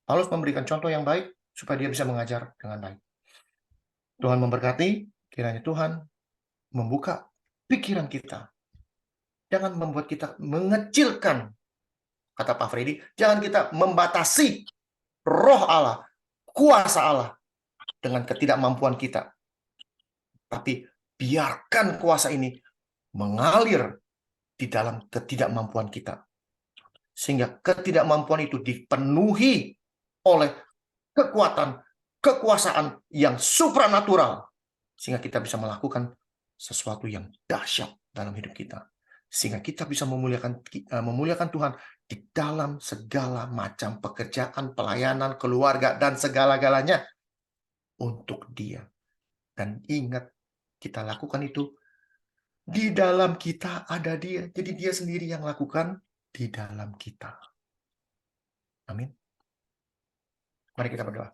S3: Paulus memberikan contoh yang baik, supaya dia bisa mengajar dengan baik. Tuhan memberkati, kiranya Tuhan membuka pikiran kita. Jangan membuat kita mengecilkan, kata Pak Freddy, jangan kita membatasi roh Allah, kuasa Allah dengan ketidakmampuan kita. Tapi biarkan kuasa ini mengalir di dalam ketidakmampuan kita. Sehingga ketidakmampuan itu dipenuhi oleh kekuatan, kekuasaan yang supranatural. Sehingga kita bisa melakukan sesuatu yang dahsyat dalam hidup kita. Sehingga kita bisa memuliakan Tuhan di dalam segala macam pekerjaan, pelayanan, keluarga, dan segala-galanya untuk Dia. Dan ingat, kita lakukan itu di dalam kita ada Dia. Jadi Dia sendiri yang lakukan di dalam kita. Amin. Mari kita berdoa.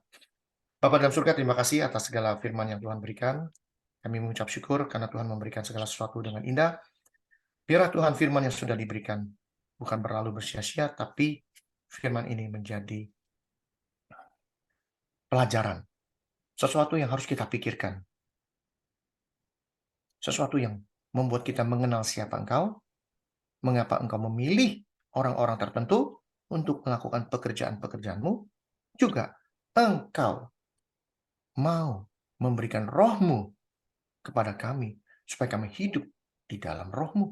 S3: Bapa dalam surga, terima kasih atas segala firman yang Tuhan berikan. Kami mengucap syukur karena Tuhan memberikan segala sesuatu dengan indah. Biarlah Tuhan firman yang sudah diberikan bukan berlalu bersia-sia, tapi firman ini menjadi pelajaran. Sesuatu yang harus kita pikirkan. Sesuatu yang membuat kita mengenal siapa Engkau, mengapa Engkau memilih orang-orang tertentu untuk melakukan pekerjaan-pekerjaan-Mu, juga Engkau mau memberikan roh-Mu kepada kami, supaya kami hidup di dalam roh-Mu.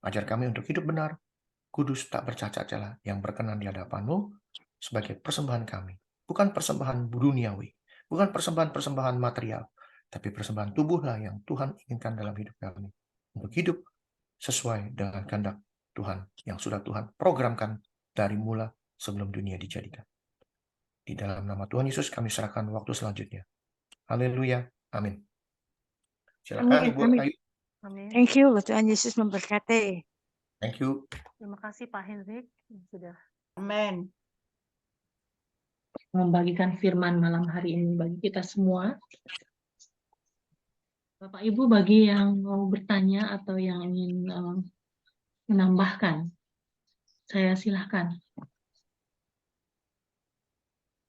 S3: Ajar kami untuk hidup benar, kudus, tak bercacat celah, yang berkenan di hadapan-Mu sebagai persembahan kami. Bukan persembahan duniawi, bukan persembahan-persembahan material, tapi persembahan tubuhlah yang Tuhan inginkan dalam hidup kami. Untuk hidup sesuai dengan kehendak Tuhan yang sudah Tuhan programkan dari mula sebelum dunia dijadikan. Di dalam nama Tuhan Yesus kami serahkan waktu selanjutnya. Haleluya. Amin. Silakan
S5: Amin,
S3: Ibu
S5: amin.
S3: Ayu.
S1: Amin.
S5: Thank you. Tuhan Yesus memberkati.
S3: Thank you.
S1: Terima kasih Pak Hendrik yang sudah
S4: Amin.
S1: membagikan firman malam hari ini bagi kita semua. Bapak Ibu, bagi yang mau bertanya atau yang ingin menambahkan, saya silahkan.